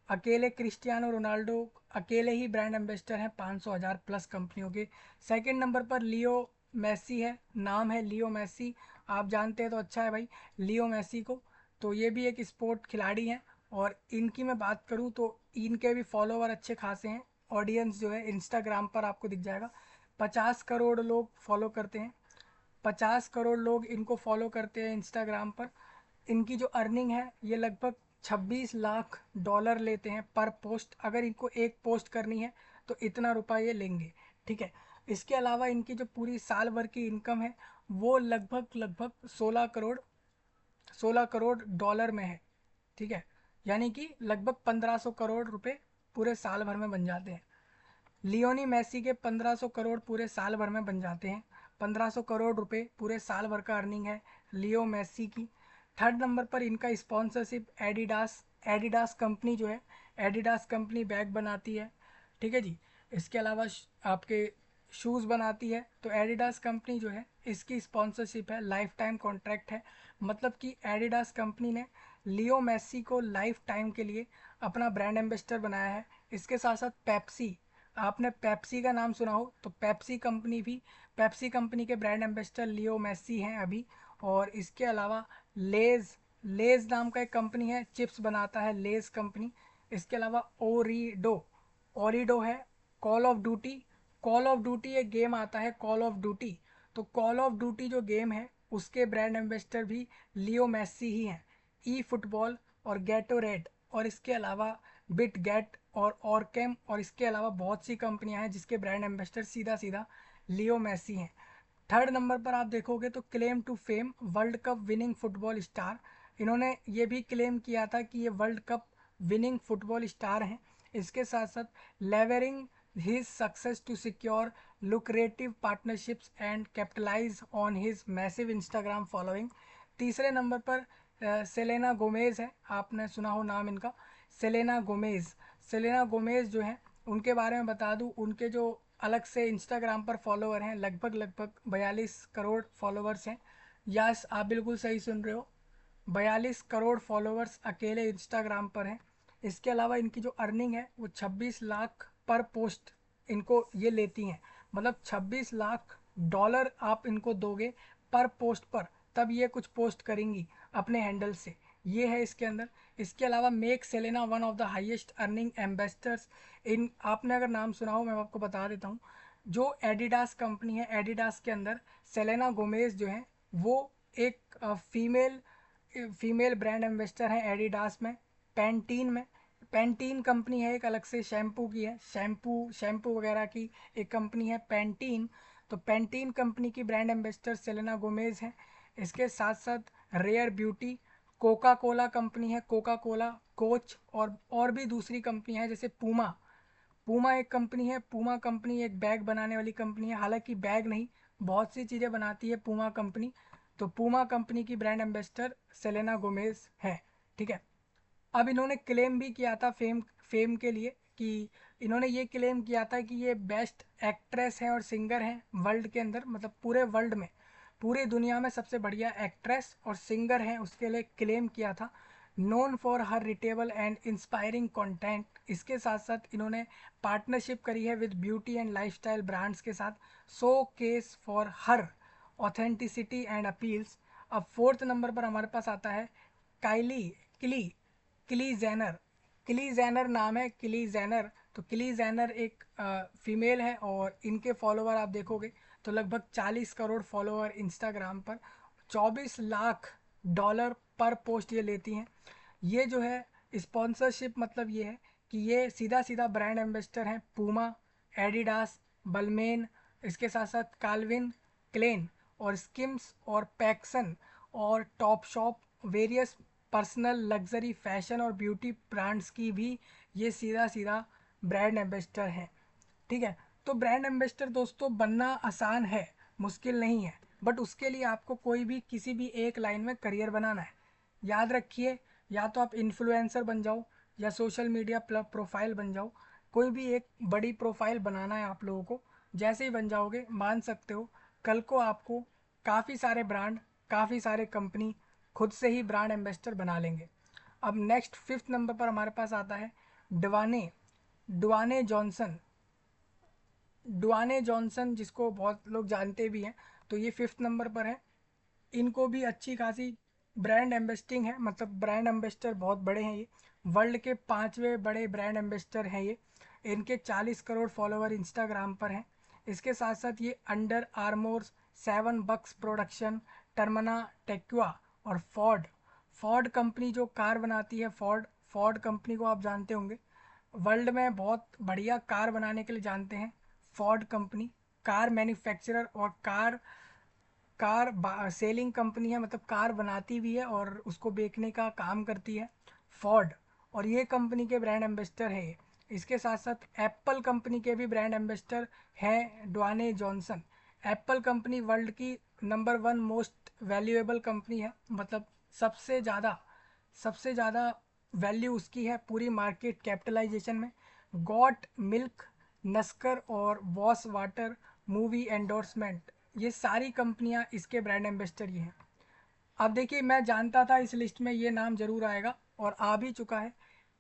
अकेले क्रिस्टियानो रोनाल्डो अकेले ही ब्रांड एम्बेसडर हैं 500-1000 प्लस कंपनियों के। सेकंड नंबर पर लियो मेसी है, नाम है लियो मेसी, आप जानते हैं तो अच्छा है भाई लियो मेसी को। तो ये भी एक स्पोर्ट खिलाड़ी हैं और इनकी मैं बात करूं तो इनके भी फॉलोवर अच्छे खासे हैं। ऑडियंस जो है इंस्टाग्राम पर आपको दिख जाएगा 50 करोड़ लोग फॉलो करते हैं। 50 करोड़ लोग इनको फॉलो करते हैं इंस्टाग्राम पर। इनकी जो अर्निंग है ये लगभग 26 लाख डॉलर लेते हैं पर पोस्ट। अगर इनको एक पोस्ट करनी है तो इतना रुपया ये लेंगे, ठीक है। इसके अलावा इनकी जो पूरी साल भर की इनकम है वो लगभग लगभग 16 करोड़ डॉलर में है, ठीक है। यानी कि लगभग 1500 करोड़ रुपए पूरे साल भर में बन जाते हैं। लियोनी मैसी के 1500 करोड़ पूरे साल भर में बन जाते हैं। 1500 करोड़ रुपए पूरे साल भर का अर्निंग है लियो मैसी की। थर्ड नंबर पर इनका स्पॉन्सरशिप एडिडास। एडिडास कंपनी जो है, एडिडास कंपनी बैग बनाती है, ठीक है जी। इसके अलावा आपके शूज़ बनाती है। तो एडिडास कंपनी जो है इसकी स्पॉन्सरशिप है, लाइफ टाइम कॉन्ट्रैक्ट है। मतलब कि एडिडास कंपनी ने लियो मेसी को लाइफ टाइम के लिए अपना ब्रांड एम्बेसडर बनाया है। इसके साथ साथ पेप्सी, आपने पेप्सी का नाम सुना हो तो पेप्सी कंपनी भी, पेप्सी कंपनी के ब्रांड एम्बेसडर लियो मेसी हैं अभी। और इसके अलावा लेज, लेज नाम का एक कंपनी है, चिप्स बनाता है लेज कंपनी। इसके अलावा ओरिडो, ओरिडो है। Call of duty, call of duty एक गेम आता है कॉल ऑफ ड्यूटी, तो कॉल ऑफ ड्यूटी जो गेम है उसके ब्रांड एम्बेसडर भी लियो मेसी ही हैं। ई फुटबॉल और गेटोरेड, और इसके अलावा बिट गेट और ऑरकेम, और इसके अलावा बहुत सी कंपनियां हैं जिसके ब्रांड एम्बेसडर सीधा सीधा लियो मेसी हैं। थर्ड नंबर पर आप देखोगे तो claim to fame, world cup winning football star. इन्होंने ये भी क्लेम किया था कि ये world cup winning football star हैं। इसके साथ साथ leveraging his success to secure lucrative partnerships and capitalize on his massive Instagram following। तीसरे नंबर पर सेलेना गोमेज है, आपने सुना हो नाम इनका, सेलेना गोमेज। सेलेना गोमेज जो है उनके बारे में बता दूं, उनके जो अलग से इंस्टाग्राम पर फॉलोअर हैं लगभग लगभग 42 करोड़ फॉलोअर्स हैं। यस, आप बिल्कुल सही सुन रहे हो, 42 करोड़ फॉलोअर्स अकेले इंस्टाग्राम पर हैं। इसके अलावा इनकी जो अर्निंग है वो 26 लाख पर पोस्ट इनको ये लेती हैं। मतलब 26 लाख डॉलर आप इनको दोगे पर पोस्ट पर, तब ये कुछ पोस्ट करेंगी अपने हैंडल से, ये है इसके अंदर। इसके अलावा make Selena one of the highest earning ambassadors in, आपने अगर नाम सुना हो मैं आपको बता देता हूँ। जो एडिडास कंपनी है, एडिडास के अंदर सेलेना गोमेज जो है वो एक फीमेल ब्रांड एम्बेसडर हैं एडिडास में। पैंटीन में, पैंटीन कंपनी है एक अलग से, शैम्पू की है, शैम्पू वगैरह की एक कंपनी है पैंटीन। तो पैंटीन कंपनी की ब्रांड एम्बेसडर सेलेना गोमेज हैं। इसके साथ साथ Rare Beauty, Coca Cola company है, कोका कोला, कोच, और भी दूसरी कंपनी है जैसे पूमा। पूमा एक कंपनी है, पूमा कंपनी एक बैग बनाने वाली कंपनी है, हालांकि बैग नहीं बहुत सी चीज़ें बनाती है पूमा कंपनी। तो पूमा कंपनी की ब्रांड एम्बेसडर सेलेना गोमेज है, ठीक है। अब इन्होंने क्लेम भी किया था फेम फेम के लिए कि इन्होंने ये क्लेम किया था कि ये बेस्ट एक्ट्रेस हैं और सिंगर हैं वर्ल्ड के अंदर, मतलब पूरे वर्ल्ड में, पूरी दुनिया में सबसे बढ़िया एक्ट्रेस और सिंगर हैं, उसके लिए क्लेम किया था। Known for her readable and inspiring content. इसके साथ साथ इन्होंने पार्टनरशिप करी है with beauty and lifestyle brands के साथ, show case for her authenticity and appeals. अब फोर्थ नंबर पर हमारे पास आता है काइली, किली, किली जैनर। किली जैनर नाम है, किली जैनर। तो किली जैनर एक फीमेल है और इनके फॉलोवर आप देखोगे तो लगभग 40 करोड़ फॉलोवर इंस्टाग्राम पर। 24 लाख डॉलर पर पोस्ट ये लेती हैं। ये जो है स्पॉन्सरशिप, मतलब ये है कि ये सीधा सीधा ब्रांड एम्बेसडर हैं पूमा, एडिडास, बलमेन, इसके साथ साथ काल्विन क्लेन और स्किम्स और पैक्सन और top shop, various personal luxury fashion और ब्यूटी ब्रांड्स की भी ये सीधा सीधा ब्रांड एम्बेसडर हैं, ठीक है। तो ब्रांड एम्बेसडर दोस्तों बनना आसान है, मुश्किल नहीं है, बट उसके लिए आपको कोई भी किसी भी एक लाइन में करियर बनाना है। याद रखिए, या तो आप इन्फ्लुएंसर बन जाओ या सोशल मीडिया प्रोफाइल बन जाओ, कोई भी एक बड़ी प्रोफाइल बनाना है आप लोगों को। जैसे ही बन जाओगे मान सकते हो कल को आपको काफ़ी सारे ब्रांड, काफ़ी सारे कंपनी खुद से ही ब्रांड एम्बेसडर बना लेंगे। अब नेक्स्ट फिफ्थ नंबर पर हमारे पास आता है डवाने, डुआने जॉनसन। डुआने जॉनसन जिसको बहुत लोग जानते भी हैं, तो ये फिफ्थ नंबर पर है। इनको भी अच्छी खासी ब्रांड एम्बेस्टिंग है, मतलब ब्रांड एम्बेसडर बहुत बड़े हैं ये। वर्ल्ड के 5वें बड़े ब्रांड एम्बेसडर हैं ये। इनके 40 करोड़ फॉलोवर इंस्टाग्राम पर हैं। इसके साथ साथ ये अंडर आर्मोर, 7 बक्स प्रोडक्शन, टर्मना टेक्वा और फोर्ड, फोर्ड कंपनी जो कार बनाती है, फोर्ड, फोर्ड कंपनी को आप जानते होंगे, वर्ल्ड में बहुत बढ़िया कार बनाने के लिए जानते हैं। फोर्ड कंपनी कार मैन्युफैक्चरर और कार कार सेलिंग कंपनी है, मतलब कार बनाती भी है और उसको बेचने का काम करती है फोर्ड, और ये कंपनी के ब्रांड एम्बेसडर है ये। इसके साथ साथ एप्पल कंपनी के भी ब्रांड एम्बेसडर हैं ड्वाने जॉनसन। एप्पल कंपनी वर्ल्ड की नंबर 1 मोस्ट वैल्यूएबल कंपनी है, मतलब सबसे ज़्यादा वैल्यू उसकी है पूरी मार्केट कैपिटलाइजेशन में। गॉट मिल्क, नस्कर और वॉस वाटर मूवी एंडोर्समेंट, ये सारी कंपनियां इसके ब्रांड एम्बेसडर ही हैं। अब देखिए, मैं जानता था इस लिस्ट में ये नाम जरूर आएगा और आ भी चुका है।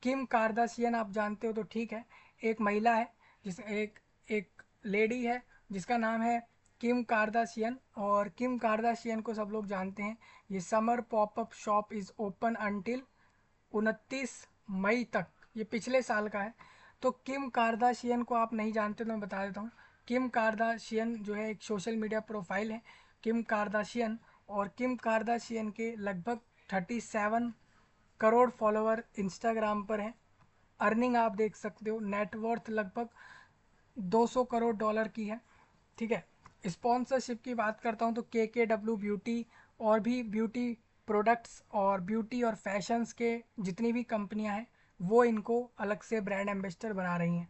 किम कार्दाशियन आप जानते हो तो ठीक है, एक महिला है, जिस एक एक लेडी है जिसका नाम है किम कार्दाशियन। और किम कार्दाशियन को सब लोग जानते हैं। ये summer popup shop is open until 29 मई तक, ये पिछले साल का है। तो किम कार्दाशियन को आप नहीं जानते तो मैं बता देता हूँ। किम कार्दाशियन जो है एक सोशल मीडिया प्रोफाइल है, किम कार्दाशियन। और किम कार्दाशियन के लगभग 37 करोड़ फॉलोवर इंस्टाग्राम पर हैं। अर्निंग आप देख सकते हो, नेटवर्थ लगभग 200 करोड़ डॉलर की है। ठीक है। स्पॉन्सरशिप की बात करता हूँ तो KKW ब्यूटी और भी ब्यूटी प्रोडक्ट्स और ब्यूटी और फैशंस के जितनी भी कंपनियां हैं वो इनको अलग से ब्रांड एम्बेसडर बना रही हैं।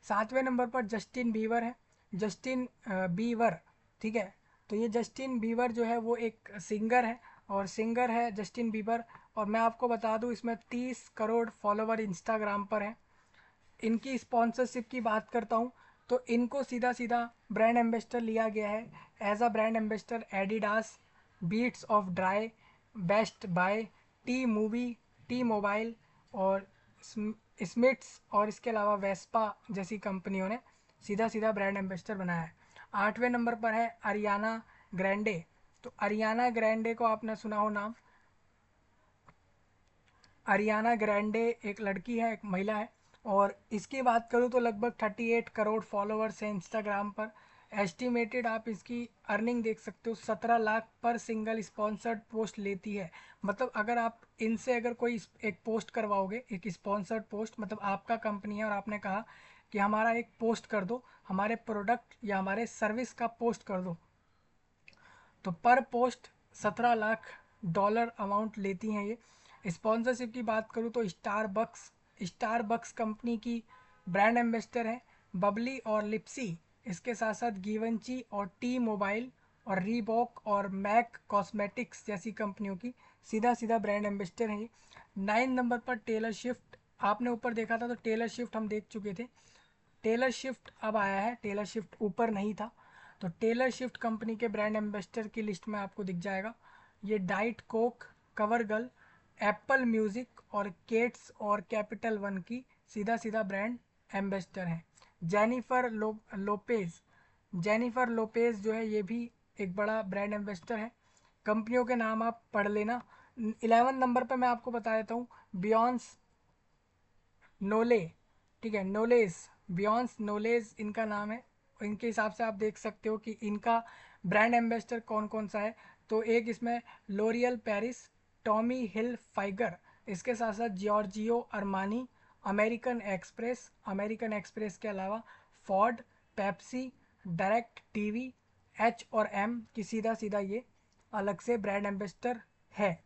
7वें नंबर पर जस्टिन बीवर है, जस्टिन बीवर। ठीक है। तो ये जस्टिन बीवर जो है वो एक सिंगर है, और सिंगर है जस्टिन बीबर। और मैं आपको बता दूं, इसमें 30 करोड़ फॉलोवर इंस्टाग्राम पर है। इनकी स्पॉन्सरशिप की बात करता हूँ तो इनको सीधा सीधा ब्रांड एम्बेसडर लिया गया है। As a brand ambassador Adidas, Beats of dry, best buy, T movie, T mobile और स्मिट्स, और इसके अलावा वेस्पा जैसी कंपनियों ने सीधा सीधा ब्रांड एम्बेसडर बनाया है। 8वें नंबर पर है अरियाना ग्रैंडे। तो अरियाना ग्रैंडे को आपने सुना हो नाम। अरियाना ग्रैंडे एक लड़की है, एक महिला है। और इसकी बात करूँ तो लगभग 38 करोड़ फॉलोवर्स हैं इंस्टाग्राम पर। एस्टिमेटेड आप इसकी अर्निंग देख सकते हो, 17 लाख पर सिंगल स्पॉन्सर्ड पोस्ट लेती है। मतलब अगर आप इनसे अगर कोई एक पोस्ट करवाओगे, एक स्पॉन्सर्ड पोस्ट, मतलब आपका कंपनी है और आपने कहा कि हमारा एक पोस्ट कर दो, हमारे प्रोडक्ट या हमारे सर्विस का पोस्ट कर दो, तो पर पोस्ट 17 लाख डॉलर अमाउंट लेती हैं ये। स्पॉन्सरशिप की बात करूँ तो स्टारबक्स कंपनी की ब्रांड एम्बेसडर हैं बबली और लिप्सी। इसके साथ साथ गिवेंची और टी मोबाइल और रीबॉक और मैक कॉस्मेटिक्स जैसी कंपनियों की सीधा सीधा ब्रांड एम्बेसडर हैं ये। 9 नंबर पर टेलर शिफ्ट, आपने ऊपर देखा था तो टेलर शिफ्ट हम देख चुके थे। टेलर शिफ्ट अब आया है, टेलर शिफ्ट ऊपर नहीं था। तो टेलर शिफ्ट कंपनी के ब्रांड एम्बेसडर की लिस्ट में आपको दिख जाएगा। ये diet Coke, cover girl, Apple music और केट्स और कैपिटल वन की सीधा सीधा ब्रांड एम्बेसडर हैं। लोपेज, जेनिफर लोपेज जो है ये भी एक बड़ा ब्रांड एम्बेसडर है। कंपनियों के नाम आप पढ़ लेना। 11 नंबर पर मैं आपको बता देता हूँ, बियॉन्स नोले। ठीक है, नोलेज, बियॉन्स नोलेज इनका नाम है। इनके हिसाब से आप देख सकते हो कि इनका ब्रांड एम्बेसडर कौन कौन सा है। तो एक इसमें लोरियल पेरिस, टॉमी हिल फाइगर, इसके साथ साथ जॉर्जियो अरमानी, अमेरिकन एक्सप्रेस के अलावा Ford, Pepsi, direct TV, H और M की सीधा सीधा ये अलग से ब्रांड एम्बेसडर है।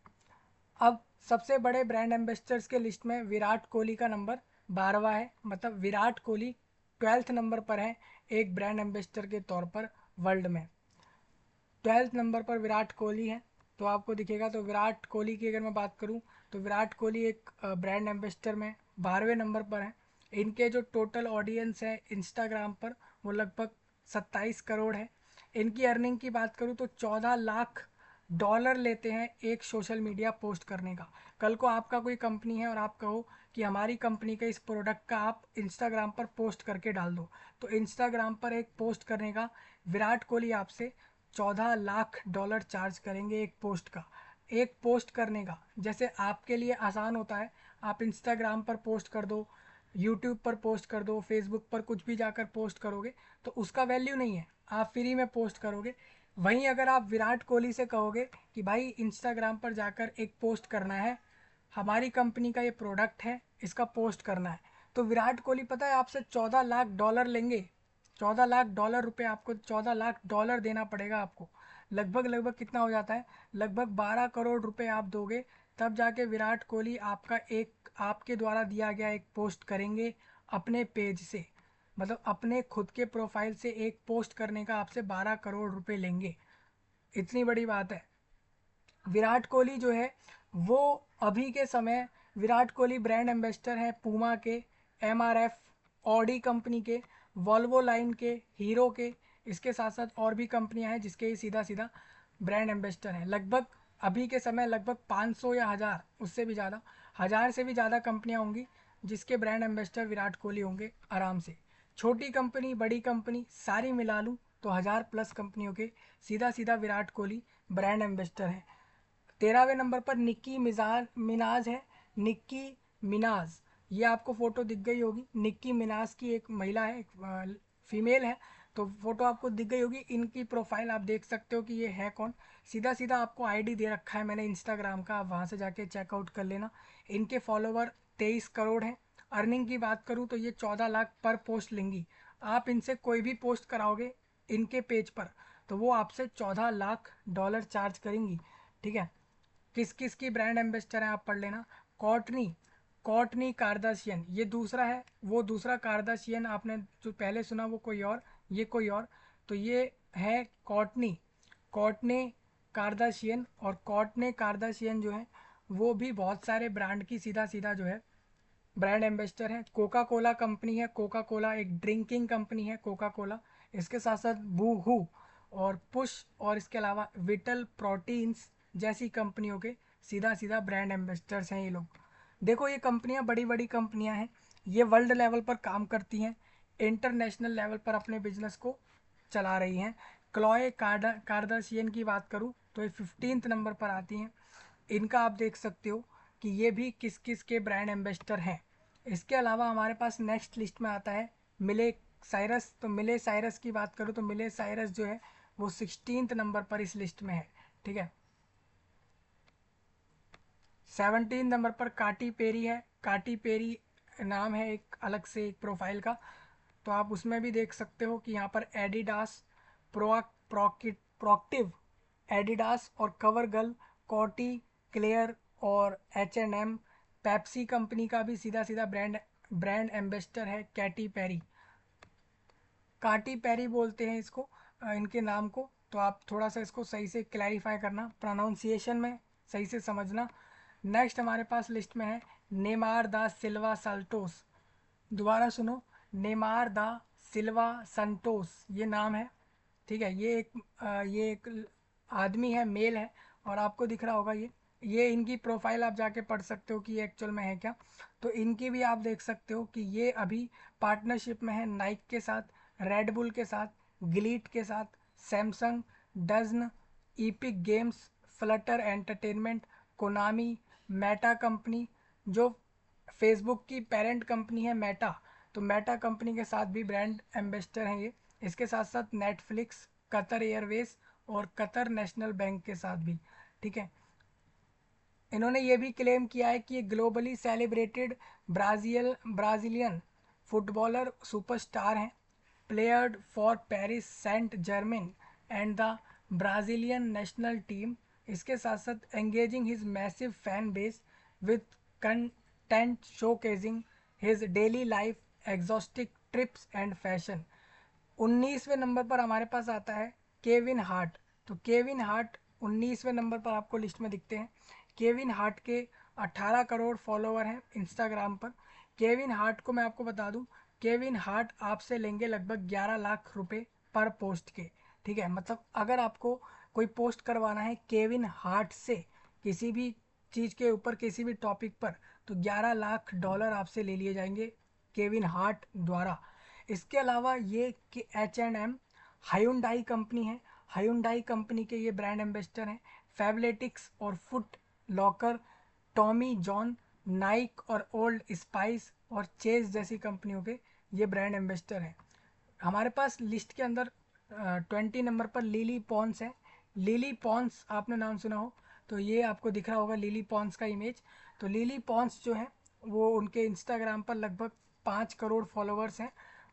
अब सबसे बड़े ब्रांड एम्बेसडर्स के लिस्ट में विराट कोहली का नंबर 12वां है, मतलब विराट कोहली 12th नंबर पर है एक ब्रांड एम्बेसडर के तौर पर वर्ल्ड में। 12th नंबर पर विराट कोहली है। तो आपको दिखेगा, तो विराट कोहली की अगर मैं बात करूं तो विराट कोहली एक ब्रांड एम्बेसडर में 12वें नंबर पर है। इनके जो टोटल ऑडियंस है इंस्टाग्राम पर वो लगभग 27 करोड़ है। इनकी अर्निंग की बात करूं तो 14 लाख डॉलर लेते हैं एक सोशल मीडिया पोस्ट करने का। कल को आपका कोई कंपनी है और आप कहो कि हमारी कंपनी के इस प्रोडक्ट का आप इंस्टाग्राम पर पोस्ट करके डाल दो, तो इंस्टाग्राम पर एक पोस्ट करने का विराट कोहली आपसे 14 लाख डॉलर चार्ज करेंगे एक पोस्ट का। एक पोस्ट करने का, जैसे आपके लिए आसान होता है आप इंस्टाग्राम पर पोस्ट कर दो, यूट्यूब पर पोस्ट कर दो, फेसबुक पर कुछ भी जाकर पोस्ट करोगे तो उसका वैल्यू नहीं है, आप फ्री में पोस्ट करोगे। वहीं अगर आप विराट कोहली से कहोगे कि भाई इंस्टाग्राम पर जाकर एक पोस्ट करना है, हमारी कंपनी का ये प्रोडक्ट है, इसका पोस्ट करना है, तो विराट कोहली पता है आपसे $14 लाख लेंगे। $14 लाख आपको, $14 लाख देना पड़ेगा आपको। लगभग लगभग कितना हो जाता है, लगभग 12 करोड़ आप दोगे, तब जाके विराट कोहली आपका एक, आपके द्वारा दिया गया एक पोस्ट करेंगे अपने पेज से, मतलब अपने खुद के प्रोफाइल से एक पोस्ट करने का आपसे 12 करोड़ लेंगे। इतनी बड़ी बात है। विराट कोहली जो है वो अभी के समय, विराट कोहली ब्रांड एम्बेसडर हैं पूमा के, एमआरएफ, ऑडी कंपनी के, वॉल्वो लाइन के, हीरो के, इसके साथ साथ और भी कंपनियां हैं जिसके ही सीधा सीधा ब्रांड एम्बेसडर हैं। लगभग अभी के समय लगभग 500 या 1000, उससे भी ज़्यादा, 1000 से भी ज़्यादा कंपनियां होंगी जिसके ब्रांड एम्बेसडर विराट कोहली होंगे आराम से। छोटी कंपनी बड़ी कंपनी सारी मिला लूँ तो 1000+ कंपनियों के सीधा सीधा विराट कोहली ब्रांड एम्बेसडर हैं। 13वें नंबर पर निक्की मिजाज मिनाज है। निक्की मिनाज, ये आपको फोटो दिख गई होगी, निक्की मिनाज की एक महिला है, एक फीमेल है, तो फोटो आपको दिख गई होगी। इनकी प्रोफाइल आप देख सकते हो कि ये है कौन। सीधा सीधा आपको आईडी दे रखा है मैंने इंस्टाग्राम का, आप वहाँ से जाके चेकआउट कर लेना। इनके फॉलोवर 23 करोड़ हैं। अर्निंग की बात करूँ तो ये 14 लाख पर पोस्ट लेंगी। आप इनसे कोई भी पोस्ट कराओगे इनके पेज पर तो वो आपसे $14 लाख चार्ज करेंगी। ठीक है। किस किस की ब्रांड एम्बेसडर है आप पढ़ लेना। कॉटनी, कॉटनी कार्दाशियन ये दूसरा है, वो दूसरा कार्दाशियन आपने जो पहले सुना वो कोई और, ये कोई और, तो ये है कॉटनी, कॉटने कार्दाशियन। और कॉटने कार्दाशियन जो है वो भी बहुत सारे ब्रांड की सीधा सीधा जो है ब्रांड एम्बेसडर है। कोका कोला कंपनी है, कोका कोला एक ड्रिंकिंग कंपनी है कोका कोला। इसके साथ साथ बूहू और पुश और इसके अलावा विटल प्रोटीन्स जैसी कंपनियों के सीधा सीधा ब्रांड एम्बेसडर्स हैं ये लोग। देखो ये कंपनियां बड़ी बड़ी कंपनियां हैं, ये वर्ल्ड लेवल पर काम करती हैं, इंटरनेशनल लेवल पर अपने बिजनेस को चला रही हैं। क्लॉय कार्दाशियन की बात करूं तो ये 15th नंबर पर आती हैं। इनका आप देख सकते हो कि ये भी किस किस के ब्रांड एम्बेसडर हैं। इसके अलावा हमारे पास नेक्स्ट लिस्ट में आता है मिले साइरस। तो मिले साइरस की बात करूँ तो मिले साइरस जो है वो 16th नंबर पर इस लिस्ट में है। ठीक है। 17 नंबर पर काटी पेरी है। काटी पेरी नाम है एक अलग से एक प्रोफाइल का, तो आप उसमें भी देख सकते हो कि यहाँ पर एडिडास, प्रोक्टिव, एडिडास और कवर गर्ल, कॉटी, क्लेयर और H&M, पेप्सी कंपनी का भी सीधा सीधा ब्रांड ब्रांड एम्बेसडर है कैटी पेरी। काटी पेरी बोलते हैं इसको, इनके नाम को, तो आप थोड़ा सा इसको सही से क्लैरिफाई करना, प्रोनाउंसिएशन में सही से समझना। नेक्स्ट हमारे पास लिस्ट में है नेमार दा सिल्वा संटोस। दोबारा सुनो, नेमार दा सिल्वा संटोस ये नाम है। ठीक है। ये एक आदमी है, मेल है, और आपको दिख रहा होगा ये इनकी प्रोफाइल आप जाके पढ़ सकते हो कि ये एक्चुअल में है क्या। तो इनकी भी आप देख सकते हो कि ये अभी पार्टनरशिप में है नाइक के साथ, रेडबुल के साथ, ग्लीट के साथ, सैमसंग, डजन, Epic Games, Flutter Entertainment, Konami, Meta company जो फेसबुक की पेरेंट कंपनी है मेटा, तो मेटा कंपनी के साथ भी ब्रांड एम्बेसडर हैं ये। इसके साथ साथ नेटफ्लिक्स, कतर एयरवेज और कतर नेशनल बैंक के साथ भी। ठीक है। इन्होंने ये भी क्लेम किया है कि ये globally celebrated Brazilian footballer superstar हैं, played for Paris Saint Germain and the Brazilian national team. इसके साथ साथ engaging his massive fan base with content showcasing his daily life, exotic trips and fashion. 19वें number पर हमारे पास आता है केविन हार्ट। तो केविन हार्ट 19वें नंबर पर आपको लिस्ट में दिखते हैं। केविन हार्ट के 18 करोड़ फॉलोवर हैं इंस्टाग्राम पर। केविन हार्ट को मैं आपको बता दूं, केविन हार्ट आपसे लेंगे लगभग 11 लाख रुपए पर पोस्ट के। ठीक है। मतलब अगर आपको कोई पोस्ट करवाना है केविन हार्ट से किसी भी चीज़ के ऊपर, किसी भी टॉपिक पर, तो $11 लाख आपसे ले लिए जाएंगे केविन हार्ट द्वारा। इसके अलावा ये कि H&M हायुंडाई कंपनी है, हायुंडाई कंपनी के ये ब्रांड एम्बेसडर हैं। फैबलेटिक्स और foot locker, Tommy John, Naik और ओल्ड स्पाइस और चेज जैसी कंपनियों के ये ब्रांड एम्बेसडर हैं। हमारे पास लिस्ट के अंदर 20 नंबर पर लिली पॉन्स है। लिली पॉन्स आपने नाम सुना हो तो ये आपको दिख रहा होगा लिली पॉन्स का इमेज। तो लिली पॉन्स जो है वो उनके इंस्टाग्राम पर लगभग 5 करोड़ फॉलोअर्स हैं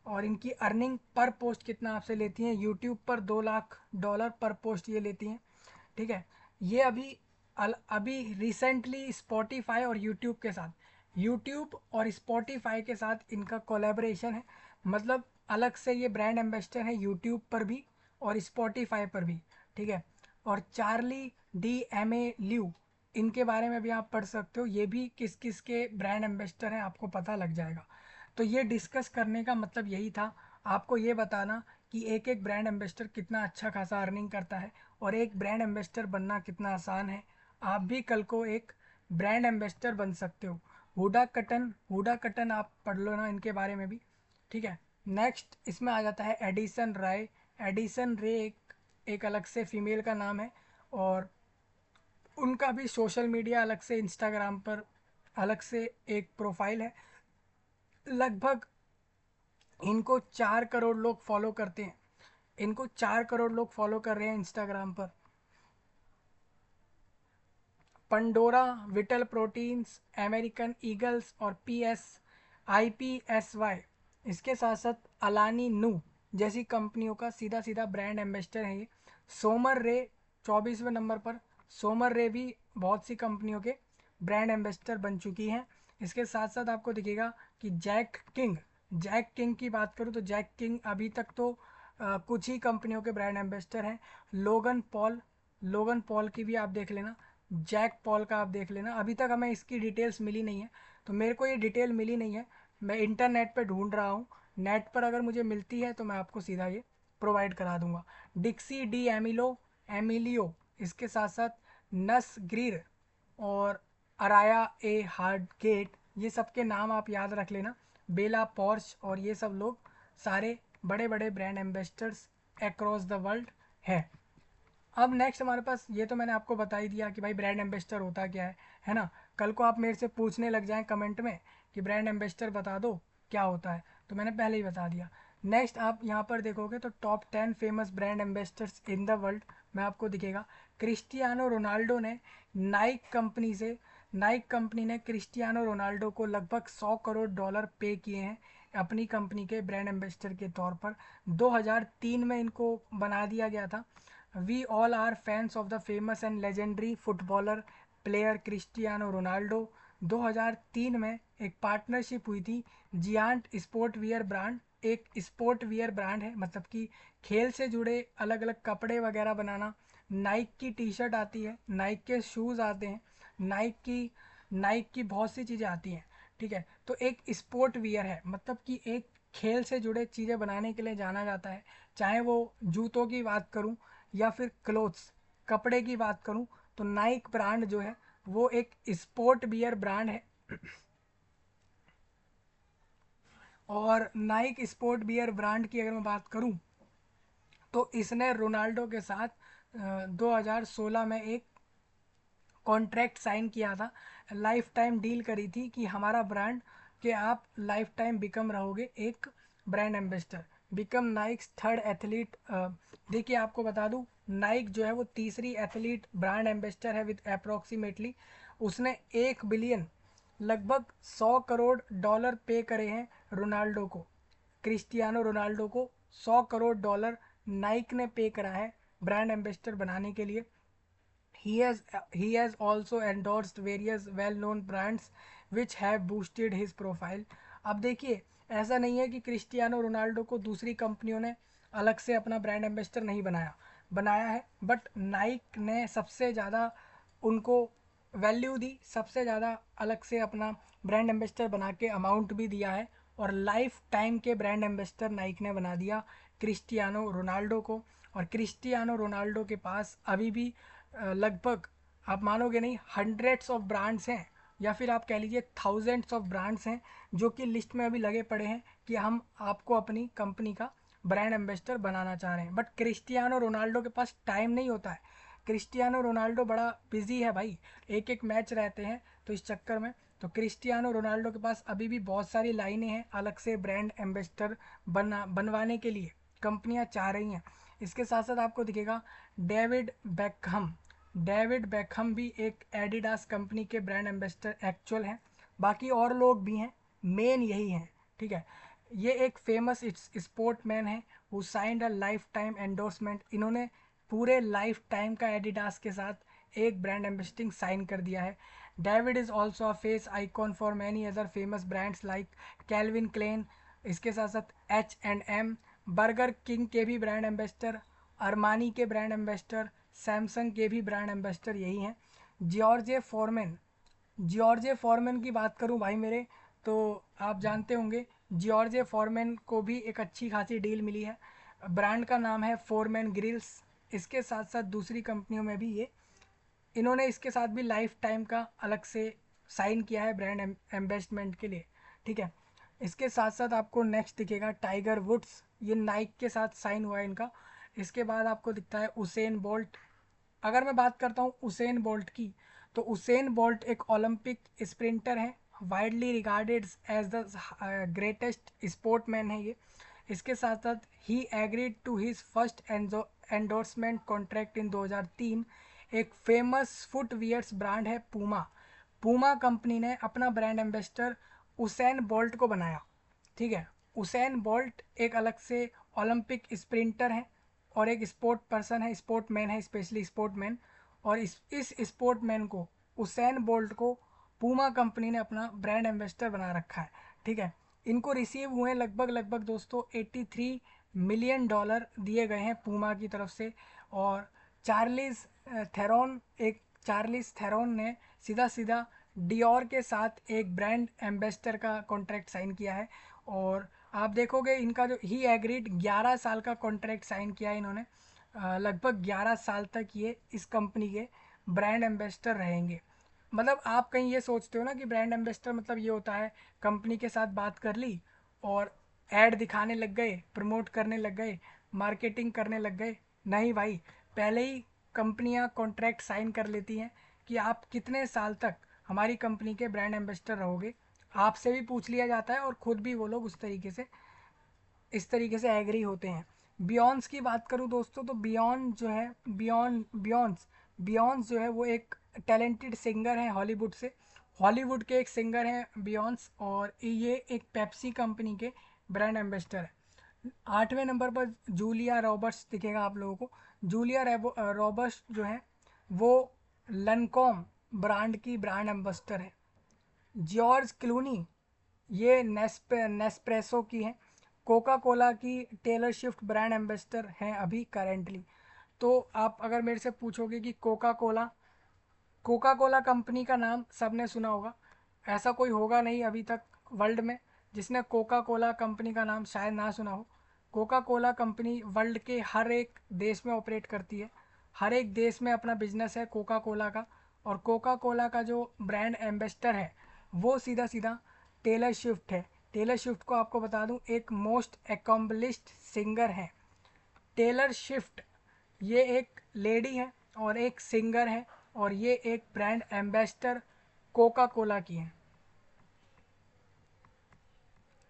और इनकी अर्निंग पर पोस्ट कितना आपसे लेती हैं, यूट्यूब पर $2 लाख पर पोस्ट ये लेती हैं। ठीक है, ये अभी रिसेंटली स्पॉटिफाई और यूट्यूब के साथ, यूट्यूब और स्पॉटिफाई के साथ इनका कोलैबोरेशन है। मतलब अलग से ये ब्रांड एम्बेसडर है यूट्यूब पर भी और स्पॉटिफाई पर भी। ठीक है, और चार्ली DMA ल्यू, इनके बारे में भी आप पढ़ सकते हो, ये भी किस किस के ब्रांड एम्बेसडर हैं आपको पता लग जाएगा। तो ये डिस्कस करने का मतलब यही था, आपको ये बताना कि एक एक ब्रांड एम्बेसडर कितना अच्छा खासा अर्निंग करता है और एक ब्रांड एम्बेसडर बनना कितना आसान है। आप भी कल को एक ब्रांड एम्बेसडर बन सकते हो। हुडा कटन आप पढ़ लो ना इनके बारे में भी। ठीक है, नेक्स्ट इसमें आ जाता है एडिसन राय। एडिसन रे एक अलग से फीमेल का नाम है और उनका भी सोशल मीडिया अलग से इंस्टाग्राम पर अलग से एक प्रोफाइल है। लगभग इनको 4 करोड़ लोग फॉलो करते हैं, इनको 4 करोड़ लोग फॉलो कर रहे हैं इंस्टाग्राम पर। Pandora, whittle proteins, American eagles और IPSY, इसके साथ साथ अलानी नू जैसी कंपनियों का सीधा सीधा ब्रांड एम्बेसडर है ये। सोमर रे 24वें नंबर पर, सोमर रे भी बहुत सी कंपनियों के ब्रांड एम्बेसडर बन चुकी हैं। इसके साथ साथ आपको दिखेगा कि जैक किंग की बात करूँ तो जैक किंग अभी तक तो कुछ ही कंपनियों के ब्रांड एम्बेसडर हैं। लोगन पॉल की भी आप देख लेना, जैक पॉल का आप देख लेना। अभी तक हमें इसकी डिटेल्स मिली नहीं है, तो मेरे को ये डिटेल मिली नहीं है, मैं इंटरनेट पे ढूंढ रहा हूँ। नेट पर अगर मुझे मिलती है तो मैं आपको सीधा ये प्रोवाइड करा दूंगा। डिक्सी डी एमिलियो, इसके साथ साथ नस ग्रीर और अराया ए हार्डगेट, ये सब के नाम आप याद रख लेना। बेला पॉर्श और ये सब लोग सारे बड़े बड़े brand ambassadors across the world है। अब नेक्स्ट हमारे पास, ये तो मैंने आपको बता ही दिया कि भाई ब्रांड एम्बेसडर होता क्या है ना। कल को आप मेरे से पूछने लग जाएं कमेंट में कि ब्रांड एम्बेसडर बता दो क्या होता है, तो मैंने पहले ही बता दिया। नेक्स्ट आप यहाँ पर देखोगे तो top 10 famous brand ambassadors in the world में आपको दिखेगा। क्रिस्टियानो रोनाल्डो ने नाइक कंपनी ने क्रिस्टियानो रोनाल्डो को लगभग $100 करोड़ पे किए हैं अपनी कंपनी के ब्रांड एम्बेसडर के तौर पर। 2003 में इनको बना दिया गया था। We all are fans of the famous and legendary footballer player Cristiano Ronaldo. 2003 में एक पार्टनरशिप हुई थी जियांट स्पोर्ट वियर ब्रांड, एक स्पोर्ट वियर ब्रांड है, मतलब कि खेल से जुड़े अलग अलग कपड़े वगैरह बनाना। नाइक की टी शर्ट आती है, नाइक के शूज़ आते हैं, नाइक की बहुत सी चीज़ें आती हैं। ठीक है, तो एक स्पोर्ट वियर है, मतलब कि एक खेल से जुड़े चीज़ें बनाने के लिए जाना जाता है। चाहे वो जूतों की बात करूं या फिर क्लोथ्स, कपड़े की बात करूं, तो नाइक ब्रांड जो है वो एक स्पोर्ट वियर ब्रांड है। और नाइक स्पोर्ट वियर ब्रांड की अगर मैं बात करूं तो इसने रोनाल्डो के साथ 2016 में एक कॉन्ट्रैक्ट साइन किया था, लाइफ टाइम डील करी थी कि हमारा ब्रांड के आप लाइफ टाइम बिकम रहोगे एक brand ambassador, become Nike's third athlete. देखिए आपको बता दूं, नाइक जो है वो तीसरी एथलीट ब्रांड एम्बेसडर है विद अप्रोक्सीमेटली, उसने 1 बिलियन लगभग $100 करोड़ पे करे हैं रोनाल्डो को। क्रिस्टियानो रोनाल्डो को $100 करोड़ नाइक ने पे करा है ब्रांड एम्बेसडर बनाने के लिए। He has also endorsed various well-known brands which have boosted his profile. अब देखिए, ऐसा नहीं है कि क्रिस्टियानो रोनाल्डो को दूसरी कंपनियों ने अलग से अपना ब्रांड एम्बेसडर नहीं बनाया, बनाया है, बट नाइक ने सबसे ज़्यादा उनको वैल्यू दी, सबसे ज़्यादा अलग से अपना ब्रांड एम्बेसडर बना के अमाउंट भी दिया है और लाइफ टाइम के ब्रांड एम्बेसडर नाइक ने बना दिया क्रिस्टियानो रोनाल्डो को। और क्रिस्टियानो रोनाल्डो के पास अभी भी लगभग, आप मानोगे नहीं, हंड्रेड्स ऑफ ब्रांड्स हैं या फिर आप कह लीजिए थाउजेंड्स ऑफ ब्रांड्स हैं जो कि लिस्ट में अभी लगे पड़े हैं कि हम आपको अपनी कंपनी का ब्रांड एम्बेसडर बनाना चाह रहे हैं। बट क्रिस्टियानो रोनाल्डो के पास टाइम नहीं होता है, क्रिस्टियानो रोनाल्डो बड़ा बिजी है भाई, एक एक मैच रहते हैं, तो इस चक्कर में तो क्रिस्टियानो रोनाल्डो के पास अभी भी बहुत सारी लाइनें हैं अलग से ब्रांड एम्बेसडर बनवाने के लिए कंपनियां चाह रही हैं। इसके साथ साथ आपको दिखेगा डेविड बेकहम। डेविड बेकहम भी एक एडिडास कंपनी के ब्रांड एम्बेसडर एक्चुअल हैं। बाकी और लोग भी हैं, मेन यही हैं। ठीक है, ये एक फेमस स्पोर्टमैन है who signed a life time endorsement. इन्होंने पूरे लाइफ टाइम का एडिडास के साथ एक ब्रांड एम्बेसडिंग साइन कर दिया है। David is also a face icon for many other famous brands like Calvin Klein. इसके साथ साथ H&M, बर्गर किंग के भी ब्रांड एम्बेसडर, अरमानी के ब्रांड एम्बेसडर, सैमसंग के भी ब्रांड एम्बेसडर यही हैं। जॉर्जे फॉरमैन की बात करूं भाई मेरे, तो आप जानते होंगे जॉर्जे फॉरमैन को भी एक अच्छी खासी डील मिली है। ब्रांड का नाम है फोरमैन ग्रिल्स। इसके साथ साथ दूसरी कंपनियों में भी ये इन्होंने इसके साथ भी लाइफ टाइम का अलग से साइन किया है ब्रांड एम्बेसडमेंट के लिए। ठीक है, इसके साथ साथ आपको नेक्स्ट दिखेगा टाइगर वुड्स। ये नाइक के साथ साइन हुआ है इनका। इसके बाद आपको दिखता है उसेन बोल्ट। अगर मैं बात करता हूँ उसेन बोल्ट की, तो उसेन बोल्ट एक ओलंपिक स्प्रिंटर है, widely regarded as the greatest sportsman है ये। इसके साथ साथ ही agreed to his first endorsement contract in 2003। एक फेमस फुटवियर्स ब्रांड है पूमा। पूमा कंपनी ने अपना ब्रांड एम्बेसडर उसेन बोल्ट को बनाया। ठीक है, उसेन बोल्ट एक अलग से ओलंपिक स्प्रिंटर है और एक स्पोर्ट पर्सन है, स्पोर्टमैन है, स्पेशली स्पोर्टमैन। और इस स्पोर्टमैन को, उसेन बोल्ट को, पूमा कंपनी ने अपना ब्रांड एम्बेसडर बना रखा है। ठीक है, इनको रिसीव हुए लगभग दोस्तों 83 मिलियन डॉलर दिए गए हैं पूमा की तरफ से। और चार्लिस चार्लिस थेरोन ने सीधा सीधा डियोर के साथ एक ब्रांड एम्बेसडर का कॉन्ट्रैक्ट साइन किया है। और आप देखोगे इनका जो ही एग्रीड 11 साल का कॉन्ट्रैक्ट साइन किया है इन्होंने। लगभग 11 साल तक ये इस कंपनी के ब्रांड एम्बेसडर रहेंगे। मतलब आप कहीं ये सोचते हो ना कि ब्रांड एम्बेसडर मतलब ये होता है कंपनी के साथ बात कर ली और ऐड दिखाने लग गए, प्रमोट करने लग गए, मार्केटिंग करने लग गए। नहीं भाई, पहले ही कंपनियां कॉन्ट्रैक्ट साइन कर लेती हैं कि आप कितने साल तक हमारी कंपनी के ब्रांड एम्बेसडर रहोगे। आपसे भी पूछ लिया जाता है और ख़ुद भी वो लोग इस तरीके से एग्री होते हैं। बियॉन्स की बात करूं दोस्तों, तो बियॉन्ड जो है, बियॉन्स जो है वो एक टैलेंटेड सिंगर है हॉलीवुड से। हॉलीवुड के एक सिंगर हैं बियॉन्स, और ये एक पेप्सी कंपनी के ब्रांड एम्बेसडर है। 8वें नंबर पर जूलिया रॉबर्ट्स दिखेगा आप लोगों को। जूलिया रॉबर्ट्स जो है वो लनकॉम ब्रांड की ब्रांड एम्बेसडर है। जॉर्ज क्लूनी, ये नेस्प्रेसो की हैं। कोका कोला की टेलर स्विफ्ट ब्रांड एम्बेसडर हैं अभी करेंटली। तो आप अगर मेरे से पूछोगे कि कोका कोला कंपनी का नाम सबने सुना होगा, ऐसा कोई होगा नहीं अभी तक वर्ल्ड में जिसने कोका कोला कंपनी का नाम शायद ना सुना हो। कोका कोला कंपनी वर्ल्ड के हर एक देश में ऑपरेट करती है, हर एक देश में अपना बिजनेस है कोका कोला का। और कोका कोला का जो ब्रांड एम्बेसडर है वो सीधा सीधा टेलर स्विफ्ट है। टेलर स्विफ्ट को आपको बता दूं एक मोस्ट एकम्बलिश्ड सिंगर है। टेलर स्विफ्ट ये एक लेडी है और एक सिंगर है, और ये एक ब्रांड एम्बेसडर कोका कोला की है।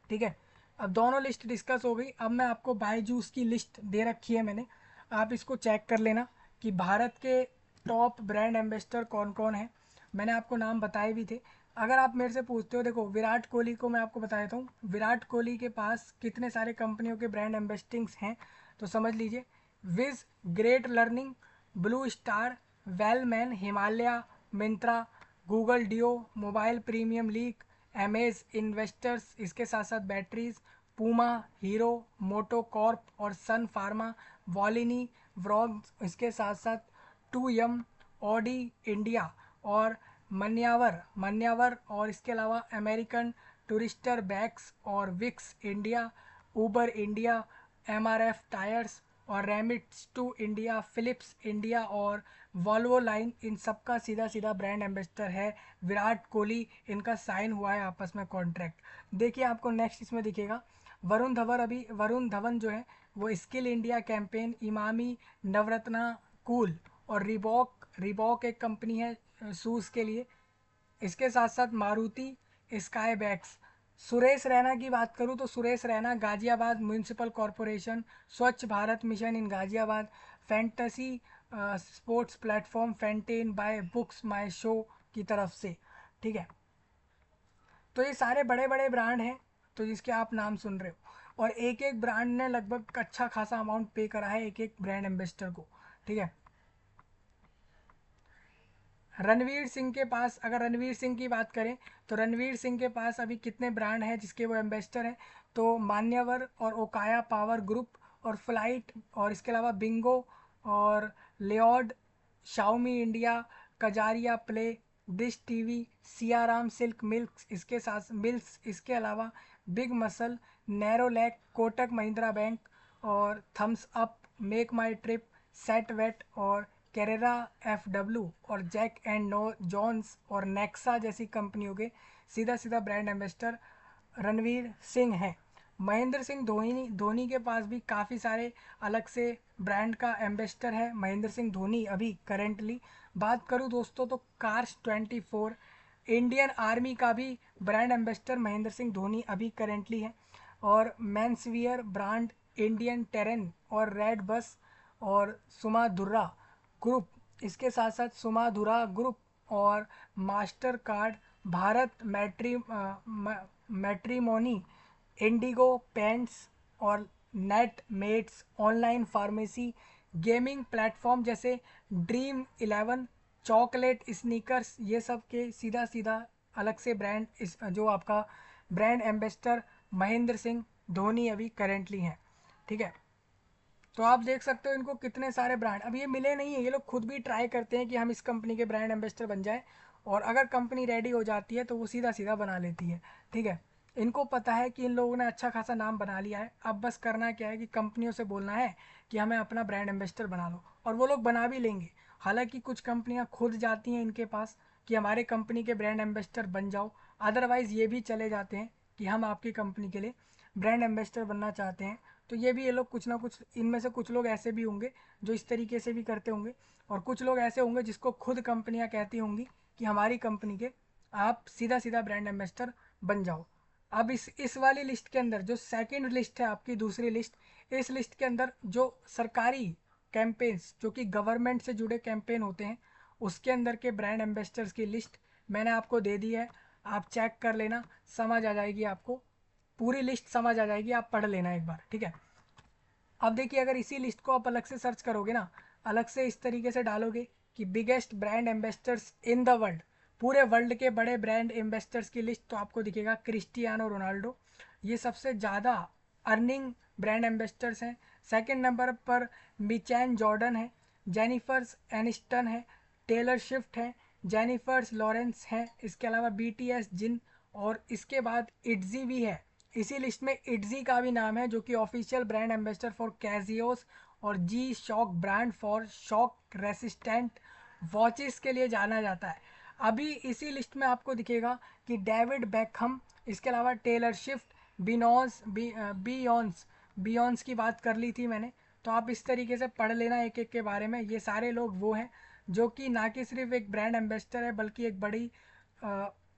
ठीक है, अब दोनों लिस्ट डिस्कस हो गई। अब मैं आपको बायजूस की लिस्ट दे रखी है मैंने, आप इसको चेक कर लेना कि भारत के टॉप ब्रांड एम्बेसडर कौन कौन है। मैंने आपको नाम बताए भी थे। अगर आप मेरे से पूछते हो, देखो विराट कोहली को मैं आपको बता देता हूँ विराट कोहली के पास कितने सारे कंपनियों के ब्रांड एम्बेसडिंग्स हैं। तो समझ लीजिए, विज, Great Learning, Blue Star, Wellman, Himalaya, Myntra, Google Duo, mobile premier league, Amaze Investors, इसके साथ साथ batteries, Puma, Hero, Moto Corp और सन फार्मा, वॉलिनी, व्रॉग, इसके साथ साथ 2M, ऑडी इंडिया और मन्यावर और इसके अलावा अमेरिकन टूरिस्टर बैग्स और Vicks India, Uber India, MRF tyres और remit to India, Philips India और वॉल्वो लाइन, इन सब का सीधा सीधा ब्रांड एम्बेसडर है विराट कोहली। इनका साइन हुआ है आपस में कॉन्ट्रैक्ट। देखिए आपको नेक्स्ट इसमें दिखेगा वरुण धवन जो है वो Skill India campaign, Emami, Navratna, cool और रिबॉक एक कंपनी है शूज़ के लिए, इसके साथ साथ मारुति, स्काई बैग्स। सुरेश रैना की बात करूँ तो Suresh Raina Ghaziabad municipal corporation, Swachh Bharat mission in Ghaziabad, fantasy sports platform फैंटेन बाय बुक्स माई शो की तरफ से। ठीक है, तो ये सारे बड़े बड़े ब्रांड हैं तो जिसके आप नाम सुन रहे हो, और एक एक ब्रांड ने लगभग अच्छा खासा अमाउंट पे करा है एक एक ब्रांड एम्बेसडर को। ठीक है, रणवीर सिंह के पास, अगर रणवीर सिंह की बात करें तो रणवीर सिंह के पास अभी कितने ब्रांड हैं जिसके वो एम्बेसडर हैं, तो मान्यवर और ओकाया पावर ग्रुप और फ्लाइट, और इसके अलावा बिंगो और Lloyd, Xiaomi India, Kajaria play, dish TV, Siyaram silk milk, इसके साथ मिल्स, इसके अलावा big muscle, Nerolac, Kotak Mahindra bank और थम्स अप, मेक माई ट्रिप, सेट वेट और कैरेरा एफडब्ल्यू और जैक एंड नो जॉन्स और नेक्सा जैसी कंपनियों के सीधा सीधा ब्रांड एम्बेसडर रणवीर सिंह हैं। महेंद्र सिंह धोनी, धोनी के पास भी काफ़ी सारे अलग से ब्रांड का एम्बेसडर है महेंद्र सिंह धोनी अभी करेंटली। बात करूं दोस्तों तो कार्स 24, इंडियन आर्मी का भी ब्रांड एम्बेसडर महेंद्र सिंह धोनी अभी करेंटली है, और मेंसवियर ब्रांड इंडियन टेरेन और रेड बस और सुमाधुरा ग्रुप, इसके साथ साथ सुमाधुरा ग्रुप और Master Card, Bharat Matrimony, Indigo Paints और Net Meds, online pharmacy, gaming platform जैसे ड्रीम 11, चॉकलेट स्नीकर्स, ये सब के सीधा सीधा अलग से ब्रांड इस जो आपका ब्रांड एम्बेसडर महेंद्र सिंह धोनी अभी करेंटली हैं। ठीक है, तो आप देख सकते हो इनको कितने सारे ब्रांड, अब ये मिले नहीं है, ये लोग खुद भी ट्राई करते हैं कि हम इस कंपनी के ब्रांड एम्बेसडर बन जाए, और अगर कंपनी रेडी हो जाती है तो वो सीधा सीधा बना लेती है। ठीक है, इनको पता है कि इन लोगों ने अच्छा खासा नाम बना लिया है, अब बस करना क्या है कि कंपनियों से बोलना है कि हमें अपना ब्रांड एम्बेसडर बना लो, और वो लोग बना भी लेंगे। हालांकि कुछ कंपनियां खुद जाती हैं इनके पास कि हमारे कंपनी के ब्रांड एम्बेसडर बन जाओ, अदरवाइज़ ये भी चले जाते हैं कि हम आपकी कंपनी के लिए ब्रांड एम्बेसडर बनना चाहते हैं। तो ये भी ये लोग कुछ ना कुछ, इनमें से कुछ लोग ऐसे भी होंगे जो इस तरीके से भी करते होंगे, और कुछ लोग ऐसे होंगे जिसको खुद कंपनियां कहती होंगी कि हमारी कंपनी के आप सीधा सीधा ब्रांड एम्बेसडर बन जाओ। अब इस वाली लिस्ट के अंदर जो सेकंड लिस्ट है आपकी, दूसरी लिस्ट, इस लिस्ट के अंदर जो सरकारी कैंपेन्स जो कि गवर्नमेंट से जुड़े कैंपेन होते हैं उसके अंदर के ब्रांड एम्बेसडर्स की लिस्ट मैंने आपको दे दी है, आप चेक कर लेना, समझ आ जाएगी आपको, पूरी लिस्ट समझ आ जाएगी, आप पढ़ लेना एक बार। ठीक है, अब देखिए अगर इसी लिस्ट को आप अलग से सर्च करोगे ना, अलग से इस तरीके से डालोगे कि biggest brand ambassadors in the world, पूरे वर्ल्ड के बड़े ब्रांड एम्बेसडर्स की लिस्ट, तो आपको दिखेगा क्रिस्टियानो रोनाल्डो, ये सबसे ज़्यादा अर्निंग ब्रांड एम्बेसडर्स हैं। सेकंड नंबर पर मिचैन जॉर्डन है, जेनिफर्स एनिस्टन है, टेलर शिफ्ट है, जेनिफर्स लॉरेंस है, इसके अलावा बीटीएस जिन, और इसके बाद इट्जी भी है। इसी लिस्ट में इट्जी का भी नाम है जो कि official brand ambassador for Casio's और G Shock brand for shock resistant watches के लिए जाना जाता है। अभी इसी लिस्ट में आपको दिखेगा कि डेविड बेकहम, इसके अलावा टेलर शिफ्ट, बियॉन्स, बियॉन्स की बात कर ली थी मैंने, तो आप इस तरीके से पढ़ लेना एक एक के बारे में। ये सारे लोग वो हैं जो कि ना कि सिर्फ एक ब्रांड एम्बेसडर है बल्कि एक बड़ी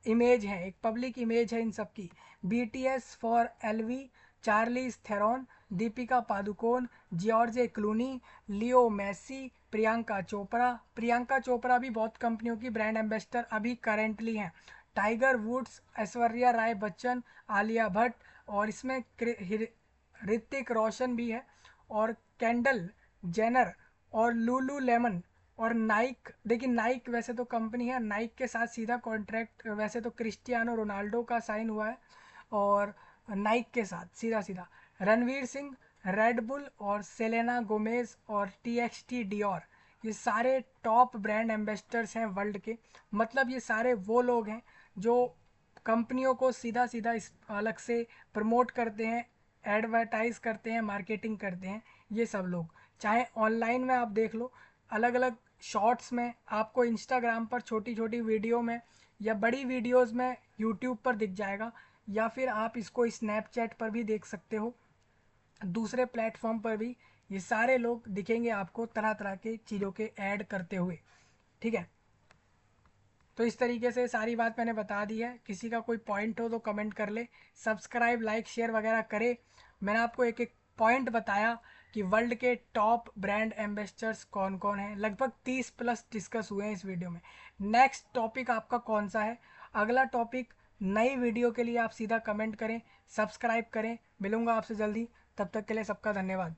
इमेज है, एक पब्लिक इमेज है इन सब की। BTS for LV, Charlize Theron, Deepika Padukone, George Clooney, Leo Messi, Priyanka Chopra, Priyanka Chopra भी बहुत कंपनियों की ब्रांड एम्बेसडर अभी करेंटली हैं, टाइगर वुड्स, ऐश्वर्या राय बच्चन, आलिया भट्ट, और इसमें ऋतिक रोशन भी है, और कैंडल जेनर और लूलू लेमन और नाइक। देखिए नाइक वैसे तो कंपनी है, नाइक के साथ सीधा कॉन्ट्रैक्ट वैसे तो क्रिस्टियानो रोनाल्डो का साइन हुआ है, और नाइक के साथ सीधा सीधा रणवीर सिंह, रेडबुल और सेलेना गोमेज और टीएक्सटी डियोर, ये सारे टॉप ब्रांड एम्बेसडर्स हैं वर्ल्ड के। मतलब ये सारे वो लोग हैं जो कंपनियों को सीधा सीधा इस अलग से प्रमोट करते हैं, एडवर्टाइज करते हैं, मार्केटिंग करते हैं, ये सब लोग। चाहे ऑनलाइन में आप देख लो, अलग अलग शॉर्ट्स में आपको इंस्टाग्राम पर छोटी छोटी वीडियो में या बड़ी वीडियोस में यूट्यूब पर दिख जाएगा, या फिर आप इसको स्नैपचैट पर भी देख सकते हो, दूसरे प्लेटफॉर्म पर भी ये सारे लोग दिखेंगे आपको तरह तरह के चीज़ों के ऐड करते हुए। ठीक है, तो इस तरीके से सारी बात मैंने बता दी है। किसी का कोई पॉइंट हो तो कमेंट कर ले, सब्सक्राइब लाइक शेयर वगैरह करे। मैंने आपको एक एक पॉइंट बताया कि वर्ल्ड के टॉप ब्रांड एम्बेसडर्स कौन कौन हैं। लगभग 30 प्लस डिस्कस हुए हैं इस वीडियो में। नेक्स्ट टॉपिक आपका कौन सा है, अगला टॉपिक नई वीडियो के लिए आप सीधा कमेंट करें, सब्सक्राइब करें। मिलूंगा आपसे जल्दी, तब तक के लिए सबका धन्यवाद।